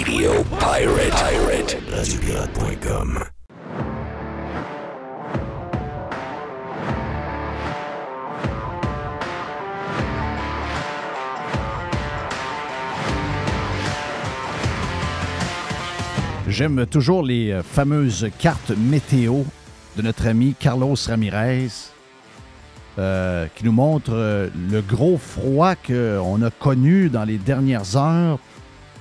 Radio Pirate. RadioPirate.com. J'aime toujours les fameuses cartes météo de notre ami Carlos Ramirez qui nous montre le gros froid qu'on a connu dans les dernières heures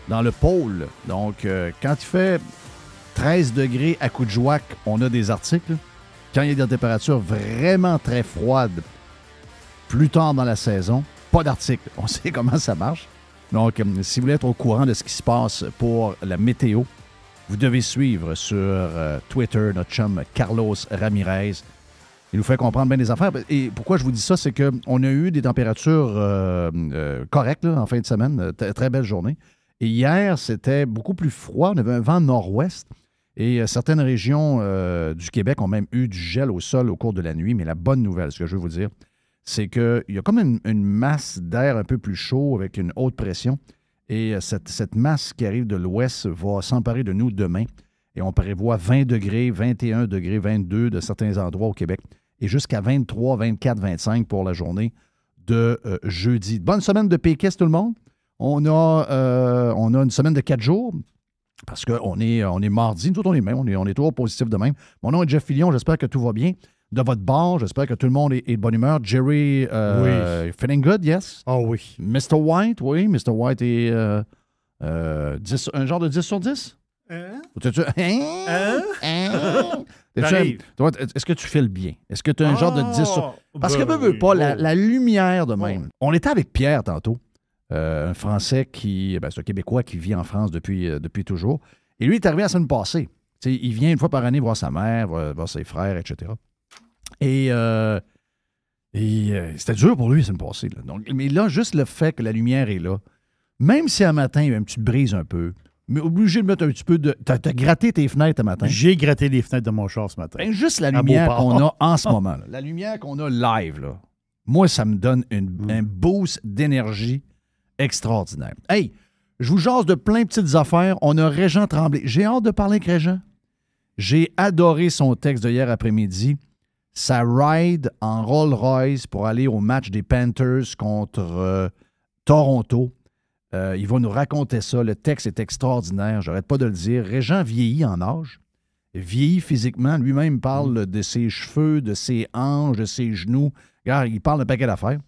dans le pôle. Donc, quand il fait 13 degrés à Coudjouac, on a des articles. Quand il y a des températures vraiment très froides, plus tard dans la saison, pas d'articles. On sait comment ça marche. Donc, si vous voulez être au courant de ce qui se passe pour la météo, vous devez suivre sur Twitter notre chum Carlos Ramirez. Il nous fait comprendre bien des affaires. Et pourquoi je vous dis ça, c'est qu'on a eu des températures correctes là, en fin de semaine. Très belle journée. Et hier, c'était beaucoup plus froid. On avait un vent nord-ouest. Et certaines régions du Québec ont même eu du gel au sol au cours de la nuit. Mais la bonne nouvelle, ce que je veux vous dire, c'est qu'il y a comme une masse d'air un peu plus chaud avec une haute pression. Et cette masse qui arrive de l'ouest va s'emparer de nous demain. Et on prévoit 20 degrés, 21 degrés, 22 de certains endroits au Québec. Et jusqu'à 23, 24, 25 pour la journée de jeudi. Bonne semaine de péquistes, tout le monde. On a une semaine de 4 jours parce qu'on est mardi. Nous autres, on est même. On est toujours positifs de même. Mon nom est Jeff Fillion. J'espère que tout va bien. De votre bord, j'espère que tout le monde est de bonne humeur. Jerry, oui. Feeling good, yes? Oh oui. Mr. White, oui. Mr. White est un genre de 10 sur 10? Est-ce que tu files bien? Est-ce que tu as un genre de 10 sur... Parce que veux pas, la lumière de même. On était avec Pierre tantôt, un Français c'est un Québécois qui vit en France depuis toujours. Et lui, il est arrivé la semaine passée. T'sais, il vient une fois par année voir sa mère, voir ses frères, etc. Et c'était dur pour lui la semaine passée. Là. Donc, mais là, juste le fait que la lumière est là, même si un matin, il y a une petite brise un peu, mais obligé de mettre un petit peu de... T'as gratté tes fenêtres un matin? J'ai gratté les fenêtres de mon char ce matin. Ben, juste la lumière qu'on a en ce moment. Là. La lumière qu'on a live, là, moi, ça me donne un boost d'énergie extraordinaire. Hey, je vous jase de plein de petites affaires. On a Régent Tremblay. J'ai hâte de parler avec Régent. J'ai adoré son texte de hier après-midi. Sa ride en Rolls-Royce pour aller au match des Panthers contre Toronto. Il va nous raconter ça. Le texte est extraordinaire. J'arrête pas de le dire. Régent vieillit en âge. Vieillit physiquement. Lui-même parle de ses cheveux, de ses hanches, de ses genoux. Regarde, il parle d'un paquet d'affaires.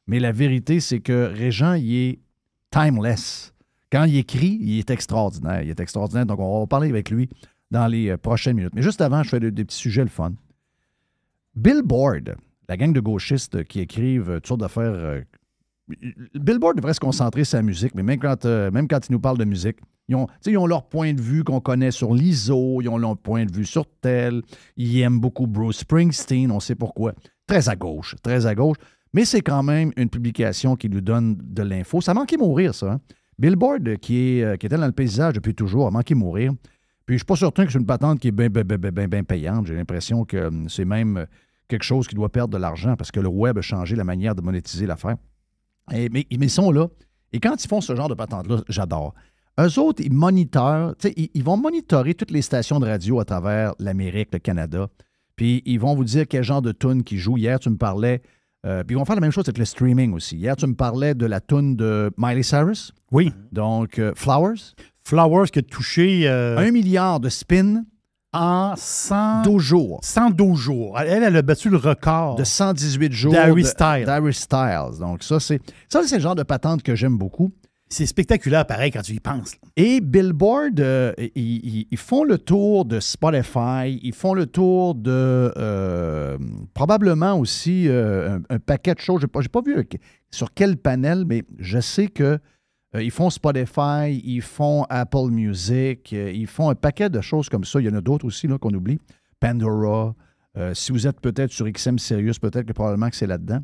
Mais la vérité, c'est que Régent, il est timeless. Quand il écrit, il est extraordinaire. Il est extraordinaire. Donc, on va parler avec lui dans les prochaines minutes. Mais juste avant, je fais des petits sujets le fun. Billboard, la gang de gauchistes qui écrivent toutes sortes d'affaires. Billboard devrait se concentrer sur la musique, mais même quand ils nous parlent de musique, ils ont leur point de vue qu'on connaît sur l'ISO, ils ont leur point de vue sur tel. Ils aiment beaucoup Bruce Springsteen, on sait pourquoi. Très à gauche. Mais c'est quand même une publication qui nous donne de l'info. Ça a manqué mourir, ça. Hein? Billboard, qui était dans le paysage depuis toujours, a manqué mourir. Puis je ne suis pas certain que c'est une patente qui est bien payante. J'ai l'impression que c'est même quelque chose qui doit perdre de l'argent parce que le web a changé la manière de monétiser l'affaire. Mais ils sont là. Et quand ils font ce genre de patente-là, j'adore. Eux autres, ils monitorent, ils vont monitorer toutes les stations de radio à travers l'Amérique, le Canada. Puis ils vont vous dire quel genre de tune qui joue. Hier, tu me parlais... puis ils vont faire la même chose avec le streaming aussi. Hier, tu me parlais de la tune de Miley Cyrus. Oui. Donc, Flowers. Flowers qui a touché... 1 milliard de spins en 112 jours. 112 jours. Elle a battu le record. De 118 jours. D'Harry Styles. D'Harry Styles. Donc, ça, c'est le genre de patente que j'aime beaucoup. C'est spectaculaire, pareil, quand tu y penses. Et Billboard, ils font le tour de Spotify, ils font le tour de probablement aussi un paquet de choses. J'ai pas vu sur quel panel, mais je sais que ils font Spotify, ils font Apple Music, ils font un paquet de choses comme ça. Il y en a d'autres aussi là, qu'on oublie. Pandora. Si vous êtes peut-être sur XM Sirius, peut-être que probablement que c'est là-dedans.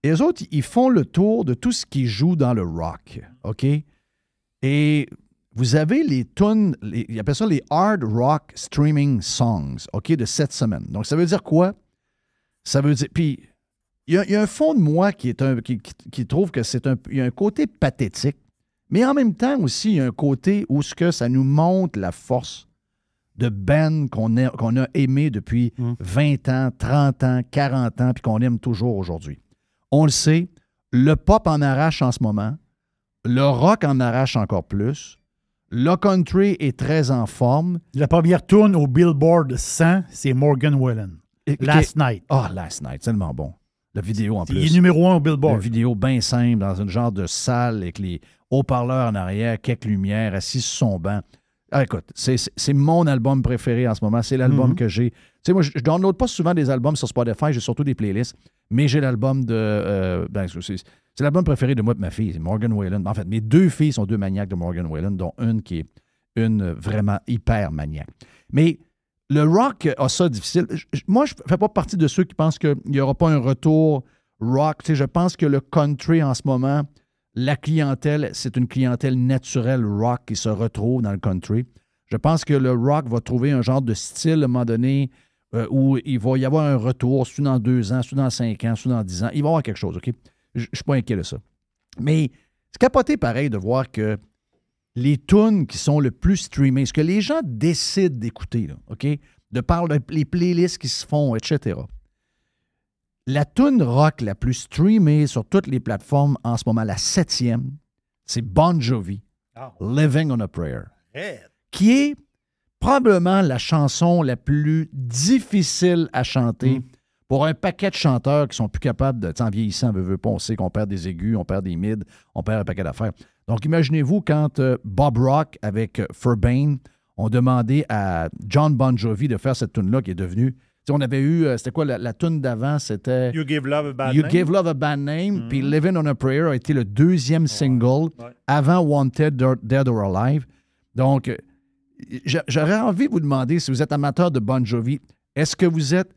Et eux autres, ils font le tour de tout ce qui joue dans le rock, OK? Et vous avez les tunes, ils appellent ça les Hard Rock Streaming Songs, OK, de cette semaine. Donc, ça veut dire quoi? Ça veut dire... Puis, il y a un fond de moi qui trouve que il y a un côté pathétique, Mais en même temps aussi, il y a un côté où ce que ça nous montre la force de bands qu'on a aimé depuis 20 ans, 30 ans, 40 ans, puis qu'on aime toujours aujourd'hui. On le sait, le pop en arrache en ce moment, le rock en arrache encore plus, le country est très en forme. La première tune au Billboard 100, c'est Morgan Wallen. Last Night. Ah, Last Night, tellement bon. La vidéo en plus. Il est numéro 1 au Billboard. Une vidéo bien simple, dans un genre de salle avec les haut-parleurs en arrière, quelques lumières, assis sur son banc. Ah, écoute, c'est mon album préféré en ce moment. C'est l'album que j'ai. Tu sais, moi, je ne download pas souvent des albums sur Spotify, j'ai surtout des playlists, mais j'ai l'album de. C'est l'album préféré de moi et de ma fille, c'est Morgan Wallen. En fait, mes deux filles sont deux maniaques de Morgan Wallen, dont une qui est une vraiment hyper maniaque. Mais le rock a ça difficile. Moi, je ne fais pas partie de ceux qui pensent qu'il n'y aura pas un retour rock. Tu sais, je pense que le country en ce moment, la clientèle, c'est une clientèle naturelle rock qui se retrouve dans le country. Je pense que le rock va trouver un genre de style à un moment donné où il va y avoir un retour, soit dans 2 ans, soit dans 5 ans, soit dans 10 ans. Il va y avoir quelque chose, OK? Je ne suis pas inquiet de ça. Mais c'est capoté pareil de voir que les tunes qui sont le plus streamées, ce que les gens décident d'écouter, là, OK? De par les playlists qui se font, etc. La tune rock la plus streamée sur toutes les plateformes en ce moment, la 7e, c'est Bon Jovi, Living on a Prayer, qui est probablement la chanson la plus difficile à chanter pour un paquet de chanteurs qui sont plus capables de... En vieillissant, veut pas, on sait qu'on perd des aigus, on perd des mids, on perd un paquet d'affaires. Donc, imaginez-vous quand Bob Rock avec Furbain ont demandé à John Bon Jovi de faire cette tune-là qui est devenue... On avait eu, c'était quoi, la tune d'avant, c'était... You Give Love a Bad You Name. Give Love a Bad Name, puis Living on a Prayer a été le 2e single avant Wanted, Dead or Alive. Donc, j'aurais envie de vous demander, si vous êtes amateur de Bon Jovi, est-ce que vous êtes,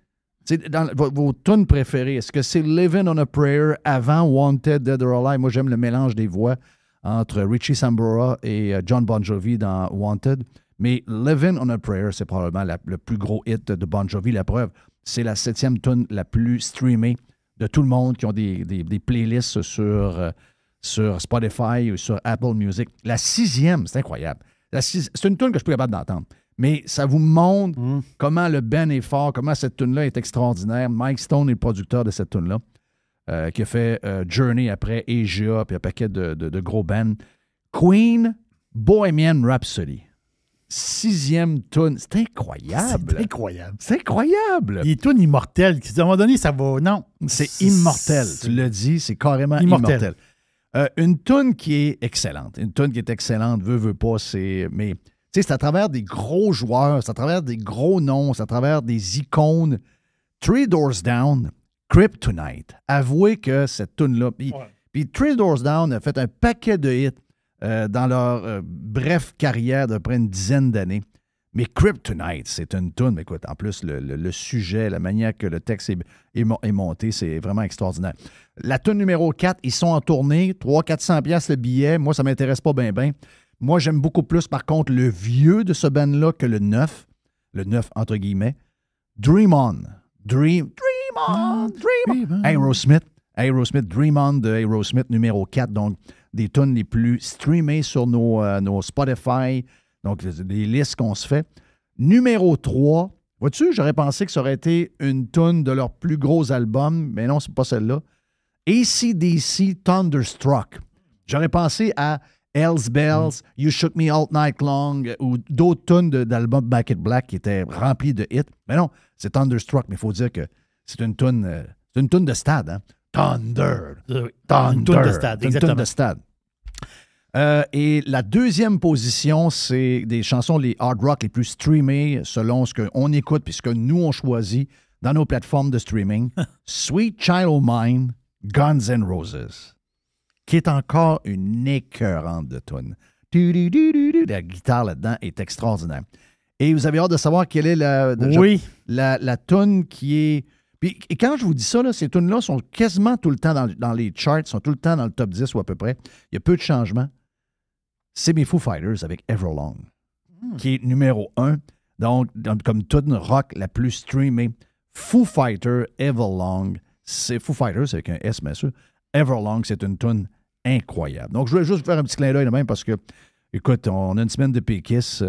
dans vos tunes préférées, est-ce que c'est Living on a Prayer avant Wanted, Dead or Alive? Moi, j'aime le mélange des voix entre Richie Sambora et John Bon Jovi dans Wanted. Mais Living on a Prayer, c'est probablement le plus gros hit de Bon Jovi. La preuve, c'est la 7e tune la plus streamée de tout le monde qui ont des playlists sur Spotify ou sur Apple Music. La 6e, c'est incroyable. C'est une tune que je suis plus capable d'entendre. Mais ça vous montre comment le band est fort, comment cette tune-là est extraordinaire. Mike Stone est le producteur de cette tune-là, qui a fait Journey après, Asia, puis un paquet de gros bands. Queen, Bohemian Rhapsody. 6e tune. C'est incroyable. C'est incroyable. C'est incroyable. Les tunes immortelles, qui, à un moment donné, ça va... Non. C'est immortel. Tu l'as dit, c'est carrément immortel. Une tune qui est excellente. Une tune qui est excellente, veut pas, c'est... Mais, tu sais, c'est à travers des gros joueurs, c'est à travers des gros noms, c'est à travers des icônes. Three Doors Down, Kryptonite. Avouez que cette tune-là... Puis Three Doors Down a fait un paquet de hits dans leur bref carrière d'à peu près une dizaine d'années. Mais Kryptonite, c'est une toune. Mais écoute, en plus, le sujet, la manière que le texte est monté, c'est vraiment extraordinaire. La toune numéro 4, ils sont en tournée, 300-400$ le billet. Moi, ça ne m'intéresse pas bien. Moi, j'aime beaucoup plus, par contre, le vieux de ce band-là que le neuf. Le neuf, entre guillemets. Dream On. Dream On. Aerosmith, Dream On de Aerosmith, numéro 4. Donc, des tunes les plus streamées sur nos Spotify, donc les listes qu'on se fait. Numéro 3, vois-tu, j'aurais pensé que ça aurait été une tune de leur plus gros album, mais non, c'est pas celle-là. AC/DC Thunderstruck. J'aurais pensé à Hells Bells, You Shook Me All Night Long, ou d'autres tunes d'albums Back in Black qui étaient remplis de hits. Mais non, c'est Thunderstruck, mais il faut dire que c'est une tune de stade, hein? Thunder. Une toune de stade, exactement. Une toune de stade. Et la 2e position, c'est des chansons, les hard rock les plus streamées selon ce qu'on écoute puis ce que nous, on choisit dans nos plateformes de streaming. Sweet Child O' Mine, Guns N' Roses, qui est encore une écœurante de tune. La guitare là-dedans est extraordinaire. Et vous avez hâte de savoir quelle est la tune qui est... Puis, et quand je vous dis ça, là, ces tunes-là sont quasiment tout le temps dans les charts, sont tout le temps dans le top 10 ou à peu près. Il y a peu de changements. C'est mes Foo Fighters avec Everlong, qui est numéro 1. Donc, comme tune rock la plus streamée. Foo Fighters, Everlong. C'est Foo Fighters avec un S, bien sûr. Everlong, c'est une tune incroyable. Donc, je voulais juste vous faire un petit clin d'œil de même parce que, écoute, on a une semaine de péquistes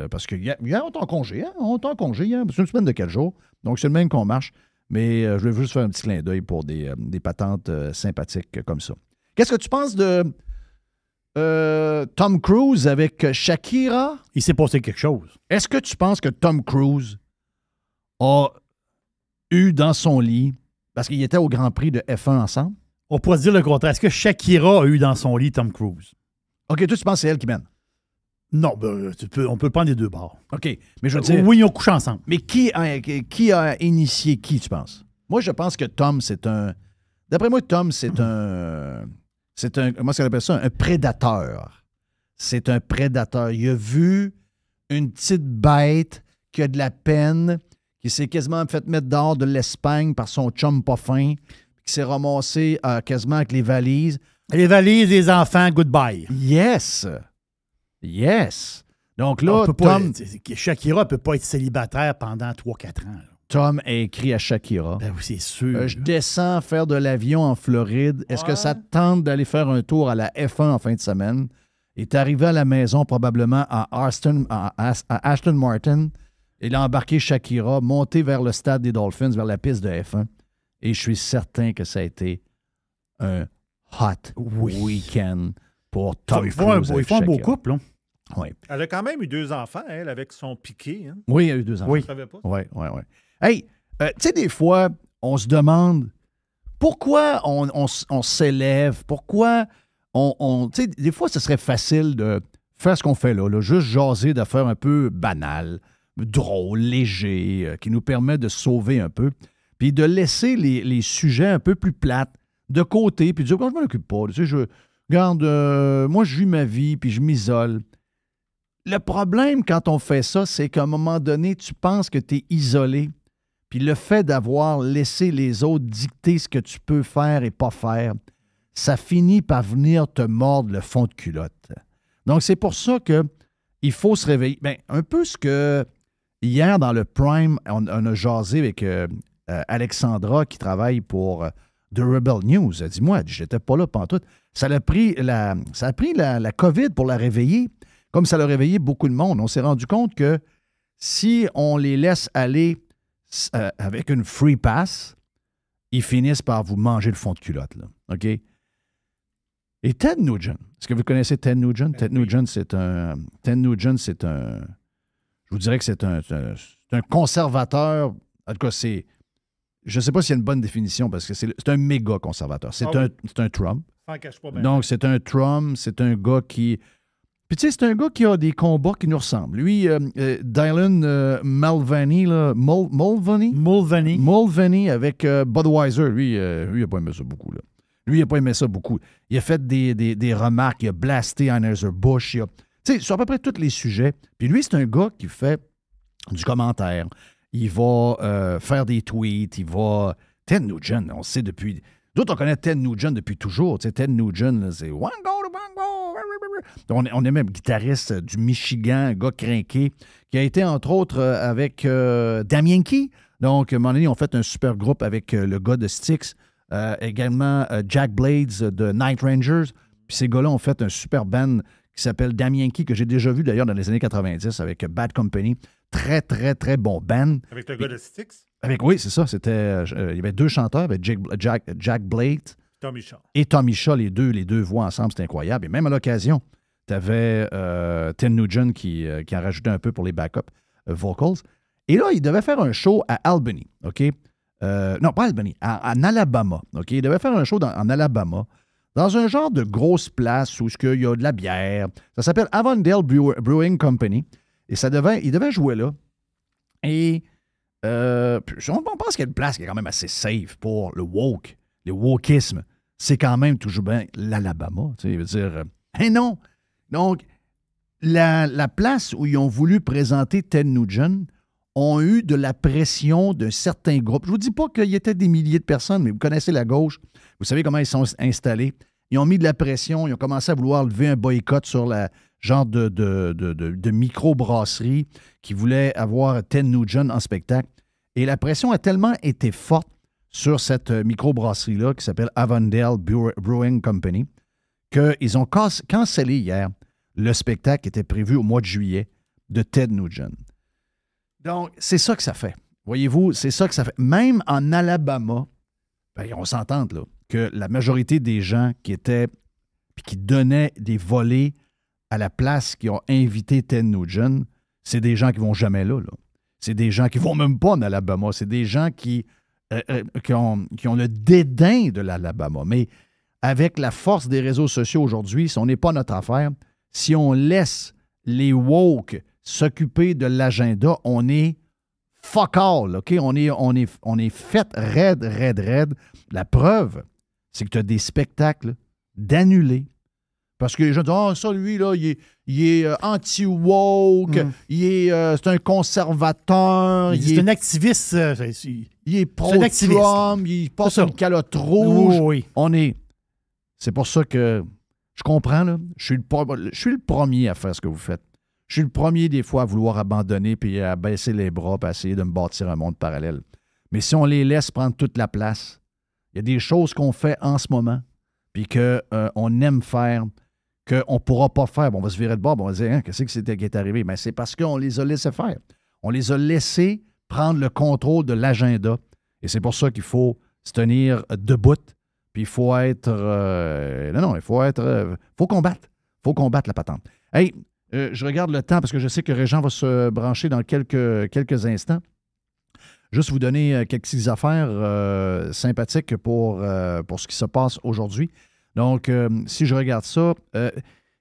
parce que hier, on est en congé. Hein? On est en congé hier. C'est une semaine de 4 jours. Donc, c'est le même qu'on marche. Mais je voulais juste faire un petit clin d'œil pour des patentes sympathiques comme ça. Qu'est-ce que tu penses de Tom Cruise avec Shakira? Il s'est passé quelque chose. Est-ce que tu penses que Tom Cruise a eu dans son lit, parce qu'il était au Grand Prix de F1 ensemble? On pourrait se dire le contraire. Est-ce que Shakira a eu dans son lit Tom Cruise? OK, toi, tu penses que c'est elle qui mène? Non, on peut prendre les deux bords. OK, mais je veux dire... Oui, ils ont couché ensemble. Mais qui a initié qui, tu penses? Moi, je pense que Tom, c'est un... D'après moi, Tom, c'est un... Comment est-ce qu'on appelle ça? Un prédateur. C'est un prédateur. Il a vu une petite bête qui a de la peine, qui s'est quasiment fait mettre dehors de l'Espagne par son chum pas fin, qui s'est ramassé quasiment avec les valises. Les valises, les enfants, goodbye. Yes! Donc là, Tom... Shakira ne peut pas être célibataire pendant 3-4 ans. Là. Tom a écrit à Shakira. Ben oui, c'est sûr. Je descends faire de l'avion en Floride. Est-ce que ça te tente d'aller faire un tour à la F1 en fin de semaine? Il est arrivé à la maison probablement à Aston Martin. Il a embarqué Shakira, monté vers le stade des Dolphins, vers la piste de F1. Et je suis certain que ça a été un hot week-end pour Tom Cruise. Ils font un beau couple. Là. Oui. Elle a quand même eu 2 enfants, elle, avec son piqué. Hein? Oui, il y a eu 2 enfants. Oui. Je ne savais pas. Oui. Hey, tu sais, des fois, on se demande pourquoi on s'élève, pourquoi tu sais, des fois, ce serait facile de faire ce qu'on fait là, juste jaser d'affaires un peu banales, drôles, légers, qui nous permet de se sauver un peu, puis de laisser les sujets un peu plus plates de côté, puis de dire, quand je ne m'en occupe pas, tu sais, regarde, moi, je vis ma vie, puis je m'isole. Le problème quand on fait ça, c'est qu'à un moment donné, tu penses que tu es isolé. Puis le fait d'avoir laissé les autres dicter ce que tu peux faire et pas faire, ça finit par venir te mordre le fond de culotte. Donc, c'est pour ça qu'il faut se réveiller. Bien, un peu ce que hier, dans le Prime, on a jasé avec Alexandra qui travaille pour The Rebel News. Elle dit, moi, j'étais pas là pantoute. Ça a pris la COVID pour la réveiller. Comme ça l'a réveillé beaucoup de monde, on s'est rendu compte que si on les laisse aller avec une free pass, ils finissent par vous manger le fond de culotte. Là. OK? Et Ted Nugent, est-ce que vous connaissez Ted Nugent? Ted Nugent, c'est un... Je vous dirais que c'est un conservateur. En tout cas, c'est... Je ne sais pas s'il y a une bonne définition parce que c'est un méga conservateur. C'est un Trump. Ça en cache pas bien. Donc, c'est un Trump, c'est un gars qui... Puis tu sais, c'est un gars qui a des combats qui nous ressemblent. Lui, Dylan Mulvaney, Mulvaney avec Budweiser, lui, il n'a pas aimé ça beaucoup. Là. Lui, il n'a pas aimé ça beaucoup. Il a fait des remarques, il a blasté Anheuser-Busch. Tu sais, sur à peu près tous les sujets. Puis lui, c'est un gars qui fait du commentaire. Il va faire des tweets, il va... Ted Nugent, on sait depuis... D'autres, on connaît Ted Nugent depuis toujours. Tu sais, Ted Nugent, là, c'est one go to one go. On est même guitariste du Michigan, un gars crinqué, qui a été, entre autres, avec Damien Key. Donc, à un moment donné, ils ont fait un super groupe avec le gars de Styx, également Jack Blades de Night Rangers. Puis ces gars-là ont fait un super band qui s'appelle Damien Key, que j'ai déjà vu d'ailleurs dans les années 90 avec Bad Company. Très, très, très bon band. Avec le gars de Styx? Oui, c'est ça. C'était, il y avait 2 chanteurs, avec Jack Blade Tommy Shaw. et Tommy Shaw, les deux voix ensemble, c'était incroyable. Et même à l'occasion, tu avais Ted Nugent qui en rajoutait un peu pour les backup vocals. Et là, il devait faire un show à Albany, OK? Non, pas Albany, en Alabama, OK? Il devait faire un show en Alabama, dans un genre de grosse place où il y a de la bière. Ça s'appelle Avondale Brewing Company. Et il devait jouer là. Et on pense qu'il y a une place qui est quand même assez safe pour le wokisme. C'est quand même toujours bien l'Alabama. Tu sais, il veut dire, non! Donc, la place où ils ont voulu présenter Ted Nugent ont eu de la pression d'un certain groupe. Je ne vous dis pas qu'il y était des milliers de personnes, mais vous connaissez la gauche. Vous savez comment ils sont installés. Ils ont mis de la pression. Ils ont commencé à vouloir lever un boycott sur la genre de micro-brasserie qui voulait avoir Ted Nugent en spectacle. Et la pression a tellement été forte sur cette micro-brasserie-là qui s'appelle Avondale Brewing Company qu'ils ont cancellé hier le spectacle qui était prévu au mois de juillet de Ted Nugent. Donc, c'est ça que ça fait. Voyez-vous, c'est ça que ça fait. Même en Alabama, ben, on s'entend là, que la majorité des gens qui étaient puis qui donnaient des volets à la place qui ont invité Ted Nugent, c'est des gens qui vont jamais là. C'est des gens qui vont même pas en Alabama. C'est des gens qui ont le dédain de l'Alabama. Mais avec la force des réseaux sociaux aujourd'hui, si on n'est pas notre affaire, si on laisse les woke s'occuper de l'agenda, on est fuck all, OK? On est fait raide. La preuve, c'est que tu as des spectacles d'annulés. Parce que les gens disent « Ah, ça, lui, là, il est anti-woke, c'est un conservateur. C'est un activiste. Il est pro-Trump, il porte une calotte rouge. Oui. C'est pour ça que je comprends, là. Je suis le premier à faire ce que vous faites. Je suis le premier, des fois, à vouloir abandonner puis à baisser les bras puis à essayer de me bâtir un monde parallèle. Mais si on les laisse prendre toute la place, il y a des choses qu'on fait en ce moment puis qu'on aime faire, qu'on ne pourra pas faire. Bon, on va se virer de bord, on va se dire, hein, qu'est-ce qui est arrivé? Mais c'est parce qu'on les a laissés faire. On les a laissés prendre le contrôle de l'agenda. Et c'est pour ça qu'il faut se tenir debout. Puis il faut être... faut combattre. Il faut combattre la patente. Hey, je regarde le temps parce que je sais que Régent va se brancher dans quelques instants. Juste vous donner quelques petites affaires sympathiques pour ce qui se passe aujourd'hui. Donc, si je regarde ça,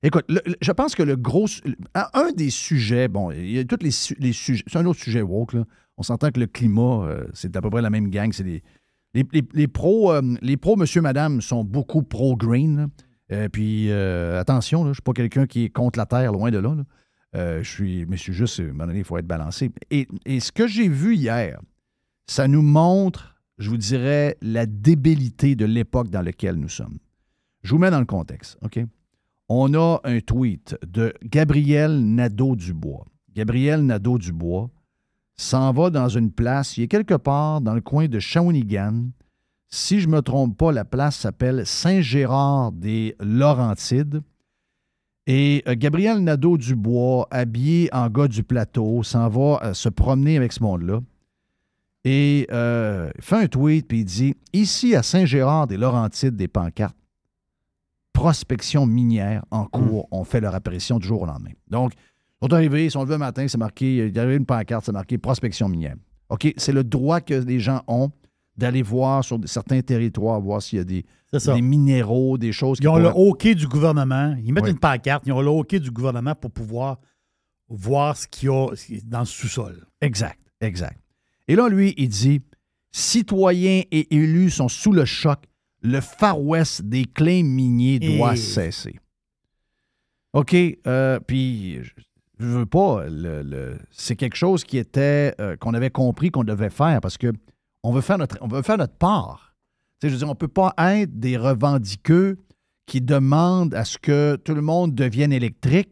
écoute, je pense que un des sujets, bon, il y a tous les sujets, c'est un autre sujet woke, là. On s'entend que le climat, c'est à peu près la même gang. C'est les pros, monsieur, madame, sont beaucoup pro-green. Puis, attention, là, je ne suis pas quelqu'un qui est contre la Terre, loin de là. Mais je suis juste, à un moment donné, il faut être balancé. Et ce que j'ai vu hier, ça nous montre, je vous dirais, la débilité de l'époque dans laquelle nous sommes. Je vous mets dans le contexte, OK? On a un tweet de Gabriel Nadeau-Dubois. Gabriel Nadeau-Dubois s'en va dans une place, il est quelque part dans le coin de Shawinigan. Si je ne me trompe pas, la place s'appelle Saint-Gérard-des-Laurentides. Et Gabriel Nadeau-Dubois, habillé en gars du plateau, s'en va se promener avec ce monde-là. Et fait un tweet, puis il dit « Ici, à Saint-Gérard-des-Laurentides, des pancartes, prospection minière en cours, on fait leur apparition du jour au lendemain. » Donc, ils sont arrivés, ils sont levés le matin, c'est marqué, il y avait une pancarte, c'est marqué prospection minière. OK, c'est le droit que les gens ont d'aller voir sur certains territoires, voir s'il y a des minéraux, des choses. Ils ont le OK du gouvernement. Ils mettent une pancarte, ils ont le OK du gouvernement pour pouvoir voir ce qu'il y a dans le sous-sol. Exact. Et là, lui, il dit « Citoyens et élus sont sous le choc. Le Far West des claims miniers doit cesser. » OK, puis je veux pas, c'est quelque chose qui était, qu'on avait compris qu'on devait faire parce que on veut faire notre part. Tu sais, je veux dire, on ne peut pas être des revendiqueux qui demandent à ce que tout le monde devienne électrique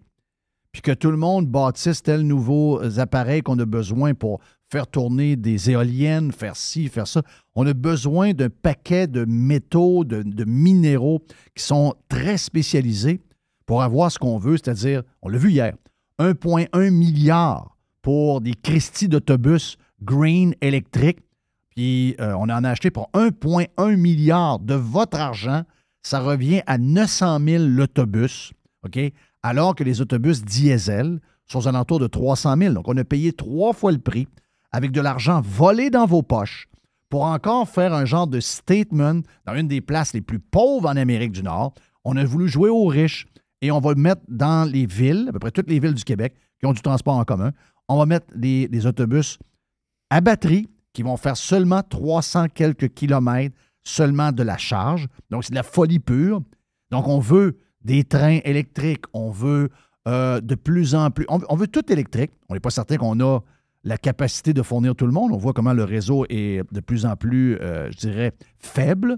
puis que tout le monde bâtisse tels nouveaux appareils qu'on a besoin pour faire tourner des éoliennes, faire ci, faire ça. On a besoin d'un paquet de métaux, de minéraux qui sont très spécialisés pour avoir ce qu'on veut, c'est-à-dire, on l'a vu hier, 1,1 milliard pour des Christie d'autobus green électriques. Puis on en a acheté pour 1,1 milliard de votre argent. Ça revient à 900 000 l'autobus, OK? Alors que les autobus diesel sont aux alentours de 300 000. Donc, on a payé 3 fois le prix avec de l'argent volé dans vos poches pour encore faire un genre de statement dans une des places les plus pauvres en Amérique du Nord. On a voulu jouer aux riches et on va le mettre dans les villes, à peu près toutes les villes du Québec qui ont du transport en commun. On va mettre des autobus à batterie qui vont faire seulement 300 quelques kilomètres seulement de la charge. Donc, c'est de la folie pure. Donc, on veut des trains électriques. On veut de plus en plus... On veut tout électrique. On n'est pas certain qu'on a la capacité de fournir tout le monde. On voit comment le réseau est de plus en plus, je dirais, faible.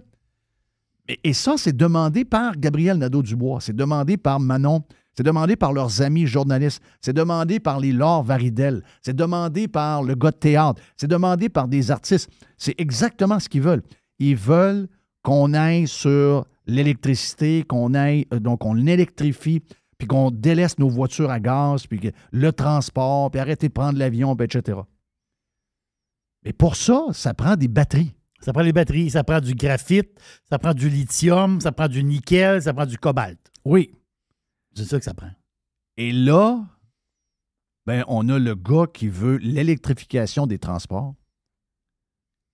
Et ça, c'est demandé par Gabriel Nadeau-Dubois. C'est demandé par Manon. C'est demandé par leurs amis journalistes. C'est demandé par les Laure Varidel. C'est demandé par le gars de théâtre. C'est demandé par des artistes. C'est exactement ce qu'ils veulent. Ils veulent qu'on aille sur l'électricité, donc on électrifie, puis qu'on délaisse nos voitures à gaz, puis le transport, puis arrêter de prendre l'avion, puis etc. Mais pour ça, ça prend des batteries. Ça prend les batteries, ça prend du graphite, ça prend du lithium, ça prend du nickel, ça prend du cobalt. Oui. C'est ça que ça prend. Et là, ben, on a le gars qui veut l'électrification des transports,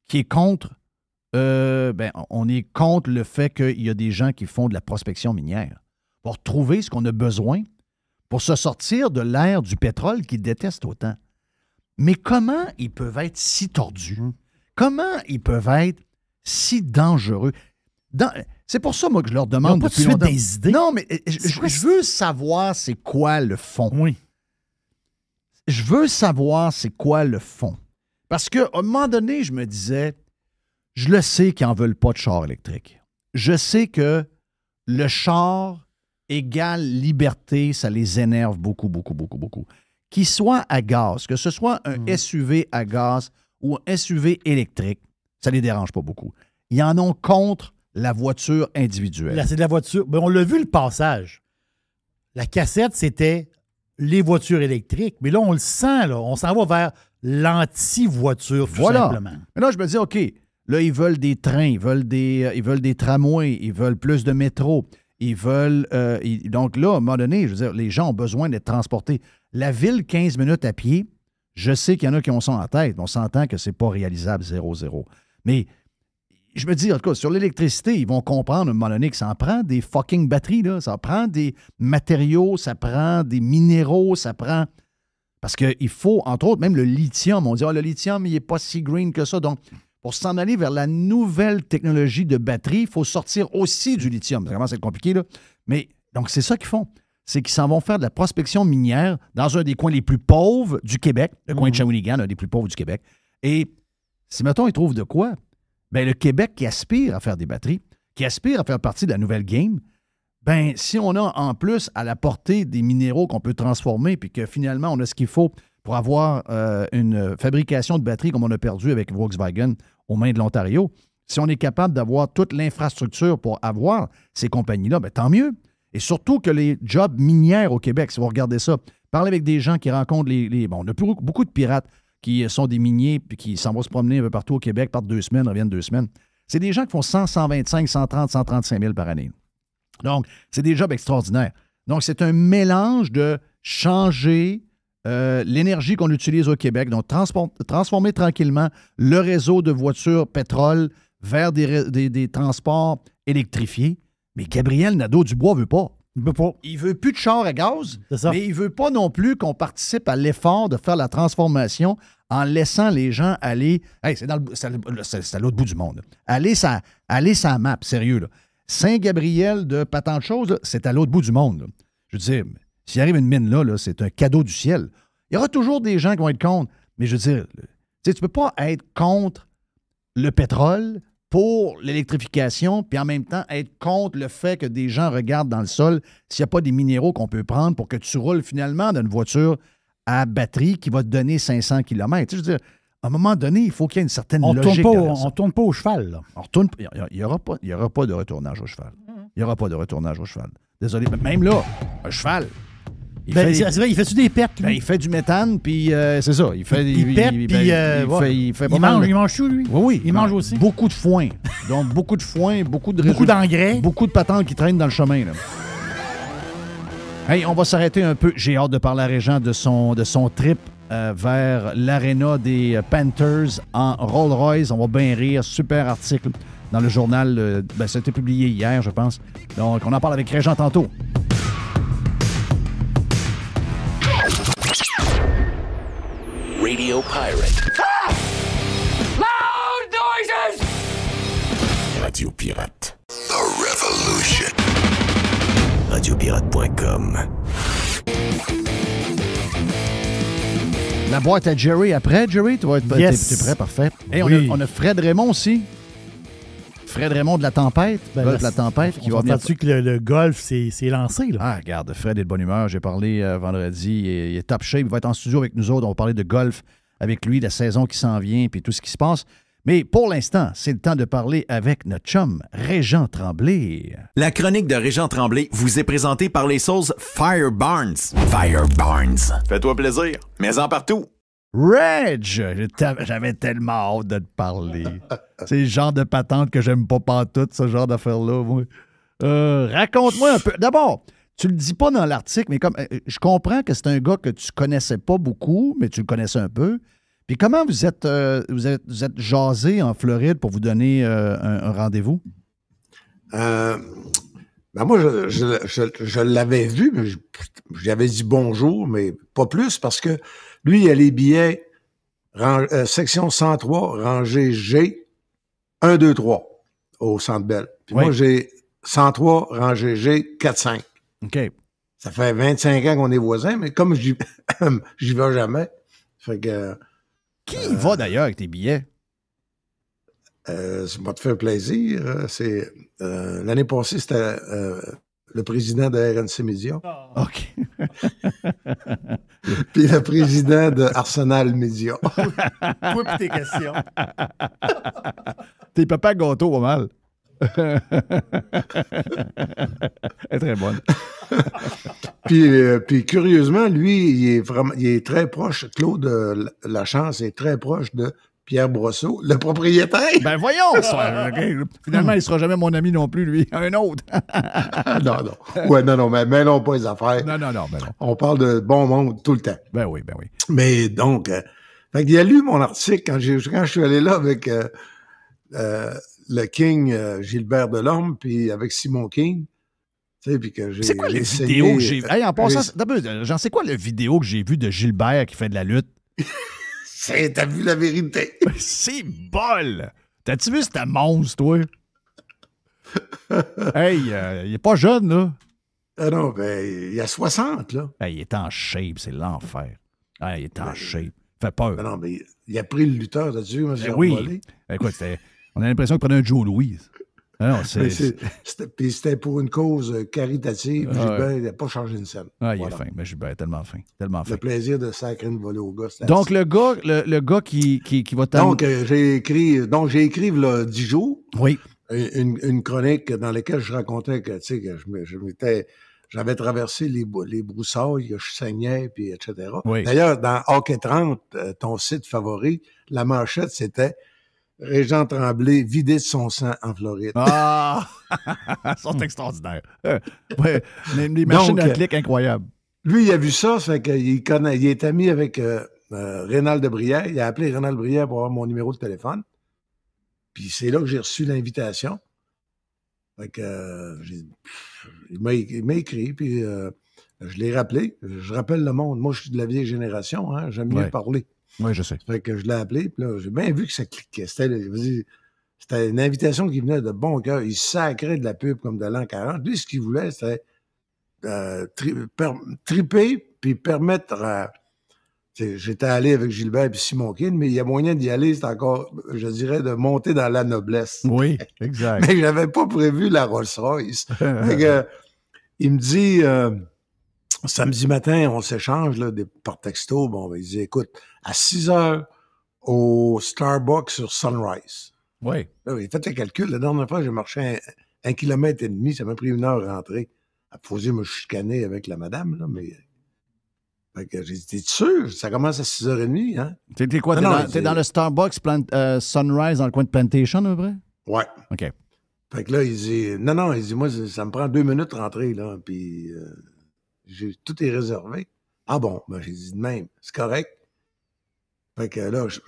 qui est contre, on est contre le fait qu'il y a des gens qui font de la prospection minière pour trouver ce qu'on a besoin pour se sortir de l'ère du pétrole qu'ils détestent autant. Mais comment ils peuvent être si tordus? Comment ils peuvent être si dangereux? C'est pour ça, moi, que je leur demande Ils n'ont pas depuis de suite longtemps. des idées. Non, mais je veux savoir c'est quoi le fond. Oui. Je veux savoir c'est quoi le fond. Parce qu'à un moment donné, je me disais, je le sais qu'ils n'en veulent pas de char électrique. Je sais que le char égale liberté, ça les énerve beaucoup, beaucoup, beaucoup, beaucoup. Qu'il soit à gaz, que ce soit un SUV à gaz ou un SUV électrique, ça ne les dérange pas beaucoup. Ils en ont contre la voiture individuelle. Là, c'est de la voiture. Ben, on l'a vu le passage. La cassette, c'était les voitures électriques. Mais là, on le sent, là. On s'en va vers l'anti-voiture, tout simplement. Mais là, je me dis, OK, là, ils veulent des trains, ils veulent des tramways, ils veulent plus de métro, ils veulent... donc là, à un moment donné, je veux dire, les gens ont besoin d'être transportés. La ville, 15 minutes à pied, je sais qu'il y en a qui ont ça en tête, mais on s'entend que c'est pas réalisable 0-0. Mais je me dis, en tout cas, sur l'électricité, ils vont comprendre à un moment donné que ça en prend des fucking batteries, là. Ça prend des matériaux, ça prend des minéraux, ça prend... Parce qu'il faut, entre autres, même le lithium. On dit, le lithium, il n'est pas si green que ça. Donc, pour s'en aller vers la nouvelle technologie de batterie, il faut sortir aussi du lithium. Ça commence à être compliqué, là. Mais, donc, c'est ça qu'ils font. C'est qu'ils s'en vont faire de la prospection minière dans un des coins les plus pauvres du Québec, le coin de Shawinigan, un des plus pauvres du Québec. Et si, mettons, ils trouvent de quoi? Bien, le Québec qui aspire à faire des batteries, qui aspire à faire partie de la nouvelle game, bien, si on a en plus à la portée des minéraux qu'on peut transformer, puis que finalement, on a ce qu'il faut pour avoir une fabrication de batteries comme on a perdu avec Volkswagen aux mains de l'Ontario, si on est capable d'avoir toute l'infrastructure pour avoir ces compagnies-là, bien, tant mieux. Et surtout que les jobs minières au Québec, si vous regardez ça, parlez avec des gens qui rencontrent on a beaucoup de pirates qui sont des miniers puis qui s'en vont se promener un peu partout au Québec, partent 2 semaines, reviennent 2 semaines. C'est des gens qui font 100, 125, 130, 135 000 par année. Donc, c'est des jobs extraordinaires. Donc, c'est un mélange de changer l'énergie qu'on utilise au Québec, donc transformer tranquillement le réseau de voitures pétrole vers des transports électrifiés. Mais Gabriel Nadeau-Dubois ne veut pas. Il veut pas. Il veut plus de char à gaz, C'est ça. mais il veut pas non plus qu'on participe à l'effort de faire la transformation en laissant les gens aller... Hey, c'est à l'autre bout du monde. Aller sur la map, sérieux. Là. Saint-Gabriel de pas tant de choses, là, c'est à l'autre bout du monde. Là. Je veux dire, s'il arrive une mine là, c'est un cadeau du ciel. Il y aura toujours des gens qui vont être contre, mais je veux dire, tu ne peux pas être contre le pétrole pour l'électrification, puis en même temps être contre le fait que des gens regardent dans le sol s'il n'y a pas des minéraux qu'on peut prendre pour que tu roules finalement dans une voiture à batterie qui va te donner 500 km. Tu sais, je veux dire, à un moment donné, il faut qu'il y ait une certaine logique. On ne tourne pas au cheval, là. Il n'y aura pas de retournage au cheval. Il n'y aura pas de retournage au cheval. Désolé, même là, un cheval... C'est vrai, il fait-tu des pertes, lui? Ben, il fait du méthane, puis c'est ça. Il fait il pète, puis il mange tout, lui? Oui. Il mange aussi. Beaucoup de foin. Donc, beaucoup de foin, beaucoup d'engrais. Beaucoup de patentes qui traînent dans le chemin. Là. Hey, on va s'arrêter un peu. J'ai hâte de parler à Régent de son trip vers l'aréna des Panthers en Rolls-Royce. On va bien rire. Super article dans le journal. Ça a été publié hier, je pense. Donc, on en parle avec Régent tantôt. Radio Pirate. Ah! Loud noises! Radio Pirate. The Revolution. Radiopirate.com. La boîte à Jerry après. Jerry, tu vas être yes. t'es prêt? Parfait. Hey, oui. on a Fred Raymond aussi. Fred Raymond de la Tempête. Golf de la Tempête. Qui va venir... que le golf s'est lancé, là? Ah, regarde, Fred est de bonne humeur. J'ai parlé vendredi. Il est top shape. Il va être en studio avec nous autres. On va parler de golf avec lui, la saison qui s'en vient, puis tout ce qui se passe. Mais pour l'instant, c'est le temps de parler avec notre chum, Régent Tremblay. La chronique de Régent Tremblay vous est présentée par les sauces Fire Barnes. Fire Barnes. Fais-toi plaisir, mets-en partout. Reg, j'avais tellement hâte de te parler. C'est le genre de patente que j'aime pas pantoute, ce genre d'affaire-là, moi. Raconte-moi un peu. D'abord, tu le dis pas dans l'article, mais comme je comprends que c'est un gars que tu connaissais pas beaucoup, mais tu le connaissais un peu. Puis comment vous êtes jasé en Floride pour vous donner un rendez-vous? Moi, je l'avais vu, mais j'avais dit bonjour, mais pas plus, parce que lui, il a les billets section 103, rangée G, 1, 2, 3, au Centre Bell. Puis moi, j'ai 103, rangée G, 4, 5. OK. Ça fait 25 ans qu'on est voisins, mais comme j'y vais jamais, fait que... Qui va d'ailleurs avec tes billets? Ça m'a fait plaisir. C'est l'année passée, c'était le président de RNC Média. OK. Puis le président de Arsenal Média. Toi et tes questions. T'es papa gâteau, pas mal. Elle est très bonne. Puis curieusement, lui, il est très proche. Claude Lachance est très proche de Pierre Brosseau, le propriétaire. Ben voyons! Finalement, il ne sera jamais mon ami non plus, lui. Un autre. Non. Ouais, non, mais mêlons pas les affaires. Non. Ben non. On parle de bon monde tout le temps. Ben oui. Mais donc, il a lu mon article quand je suis allé là avec le King Gilbert Delorme, puis avec Simon King. Tu sais, puis que j'ai. C'est quoi les vidéos que j'ai vues? Hey, en passant, j'en sais quoi le vidéo que j'ai vu de Gilbert qui fait de la lutte? T'as vu la vérité? C'est bol! T'as-tu vu ce monstre, toi? Hey, il est pas jeune, là. Ah non, ben, il a 60, là. Hey, il est en shape, c'est l'enfer. Hey, il est en shape. Fait peur. Ben non, mais il a pris le lutteur, t'as-tu vu? Moi, j'ai oui. revolé. Écoute, on a l'impression qu'il prenait un Joe Louise. Non, Puis c'était pour une cause caritative. Gilbert, il n'a pas changé une scène. Ah, il est fin. Mais Gilbert est tellement fin. Le plaisir de sacrer une volée au gars. Donc, le gars qui va t'amener... Donc, j'ai écrit, là, 10 jours, oui. une chronique dans laquelle je racontais que, tu sais, que j'avais traversé les broussailles, que je saignais, puis etc. Oui. D'ailleurs, dans Hockey 30, ton site favori, la manchette, c'était Régent Tremblay vidé de son sang en Floride. Ah! Ils sont extraordinaires. Ouais, les machines à clic incroyables. Lui, il a vu ça, ça fait qu'il est ami avec Rénal de Brière. Il a appelé Rénal de Brière pour avoir mon numéro de téléphone. Puis c'est là que j'ai reçu l'invitation. Fait que il m'a écrit, puis je l'ai rappelé. Je rappelle le monde. Moi, je suis de la vieille génération, hein. J'aime mieux parler. Oui, je sais. Fait que je l'ai appelé, puis là, j'ai bien vu que ça cliquait. C'était une invitation qui venait de bon cœur. Il sacrait de la pub comme de l'an 40. Lui, ce qu'il voulait, c'était triper, puis permettre à... J'étais allé avec Gilbert et Simon King, mais il y a moyen d'y aller, c'est encore, je dirais, de monter dans la noblesse. Oui, exact. Mais je n'avais pas prévu la Rolls-Royce. Il me dit... samedi matin, on s'échange là, par texto. Bon, il dit, écoute, à 6 heures au Starbucks sur Sunrise. Oui. Là, il fait le calcul. La dernière fois, j'ai marché 1,5 km, ça m'a pris 1 heure à rentrer. À poser me chicaner avec la madame, là, mais... Fait que j'ai dit, t'es sûr? Ça commence à 6h30, hein? T'es quoi? T'es dans le Starbucks Sunrise dans le coin de Plantation, à peu près? Ouais. OK. Fait que là, il dit, non, il dit, moi, ça me prend 2 minutes de rentrer, là, puis... tout est réservé. Ah bon, ben j'ai dit de même, c'est correct. Fait que là, je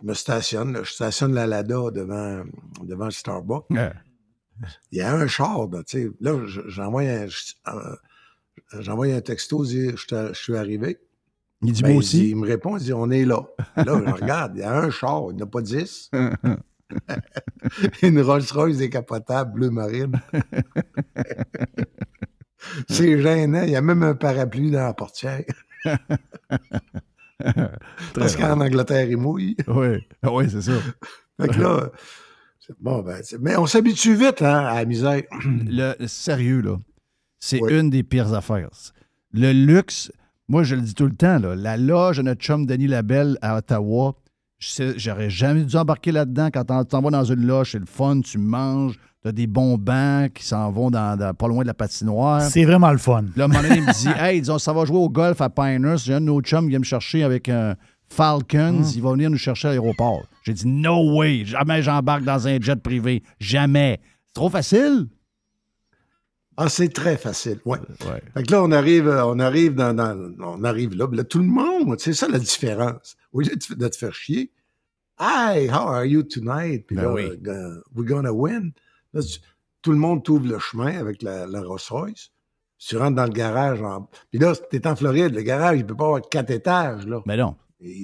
me stationne, là, je stationne la Lada devant le Starbucks. Ouais. Il y a un char, tu sais. Là, j'envoie un texto, je dis, je suis arrivé. Il dit moi aussi. Il me répond, il dit, on est là. Là, je regarde, il y a un char, il n'y en a pas 10. Une Rolls-Royce décapotable bleu marine. C'est gênant. Il y a même un parapluie dans la portière. Parce qu'en Angleterre, il mouille. Oui, c'est ça. Fait que là, mais on s'habitue vite à la misère. Sérieux, là, c'est une des pires affaires. Le luxe, moi, je le dis tout le temps, là, la loge de notre chum Denis Labelle à Ottawa, J'aurais jamais dû embarquer là-dedans. Quand t'en vas dans une loge, c'est le fun, tu manges, t'as des bons bancs qui s'en vont pas loin de la patinoire. C'est vraiment le fun. Là, à un moment donné, il me dit « Hey, disons, ça va jouer au golf à Pinehurst. J'ai un de nos chums qui vient me chercher avec un Falcons. Il va venir nous chercher à l'aéroport. » J'ai dit « No way! Jamais j'embarque dans un jet privé. Jamais. C'est trop facile. » Ah, c'est très facile, oui. Ouais. Fait que là, on arrive là, puis là, tout le monde, c'est ça la différence. Au lieu de te faire chier, « Hi, how are you tonight? » Puis Ben là, oui. We're gonna win. Là, tout le monde t'ouvre le chemin avec la Rolls-Royce. Tu rentres dans le garage. Puis là, t'es en Floride, le garage, il peut pas avoir 4 étages, là. Mais non,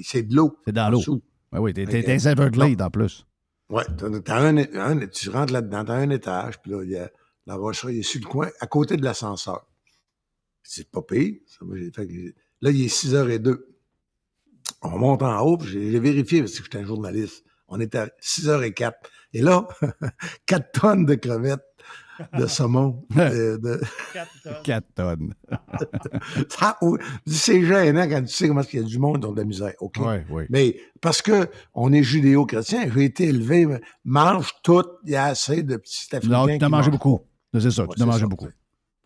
C'est de l'eau. c'est dans en l'eau. dessous. Ben oui, t'es Ok. les Everglades en plus. Ouais, tu rentres là-dedans, t'as un étage, puis là, il y a la Rolls-Royce, il est sur le coin, à côté de l'ascenseur. C'est pas pire. Là, il est 6h02. On monte en haut, puis j'ai vérifié parce que j'étais un journaliste. On était à 6h04. Et là, 4 tonnes de crevettes, de saumon. 4 tonnes. C'est gênant quand tu sais comment il y a du monde qui ont de la misère. OK? Oui. Mais parce qu'on est judéo-chrétien, j'ai été élevé, mange tout, il y a assez de petits Africains. Non, tu t'as qui mangé mangent beaucoup. pas. C'est ça, Ouais, tu t'as mangé ça, beaucoup. tu sais.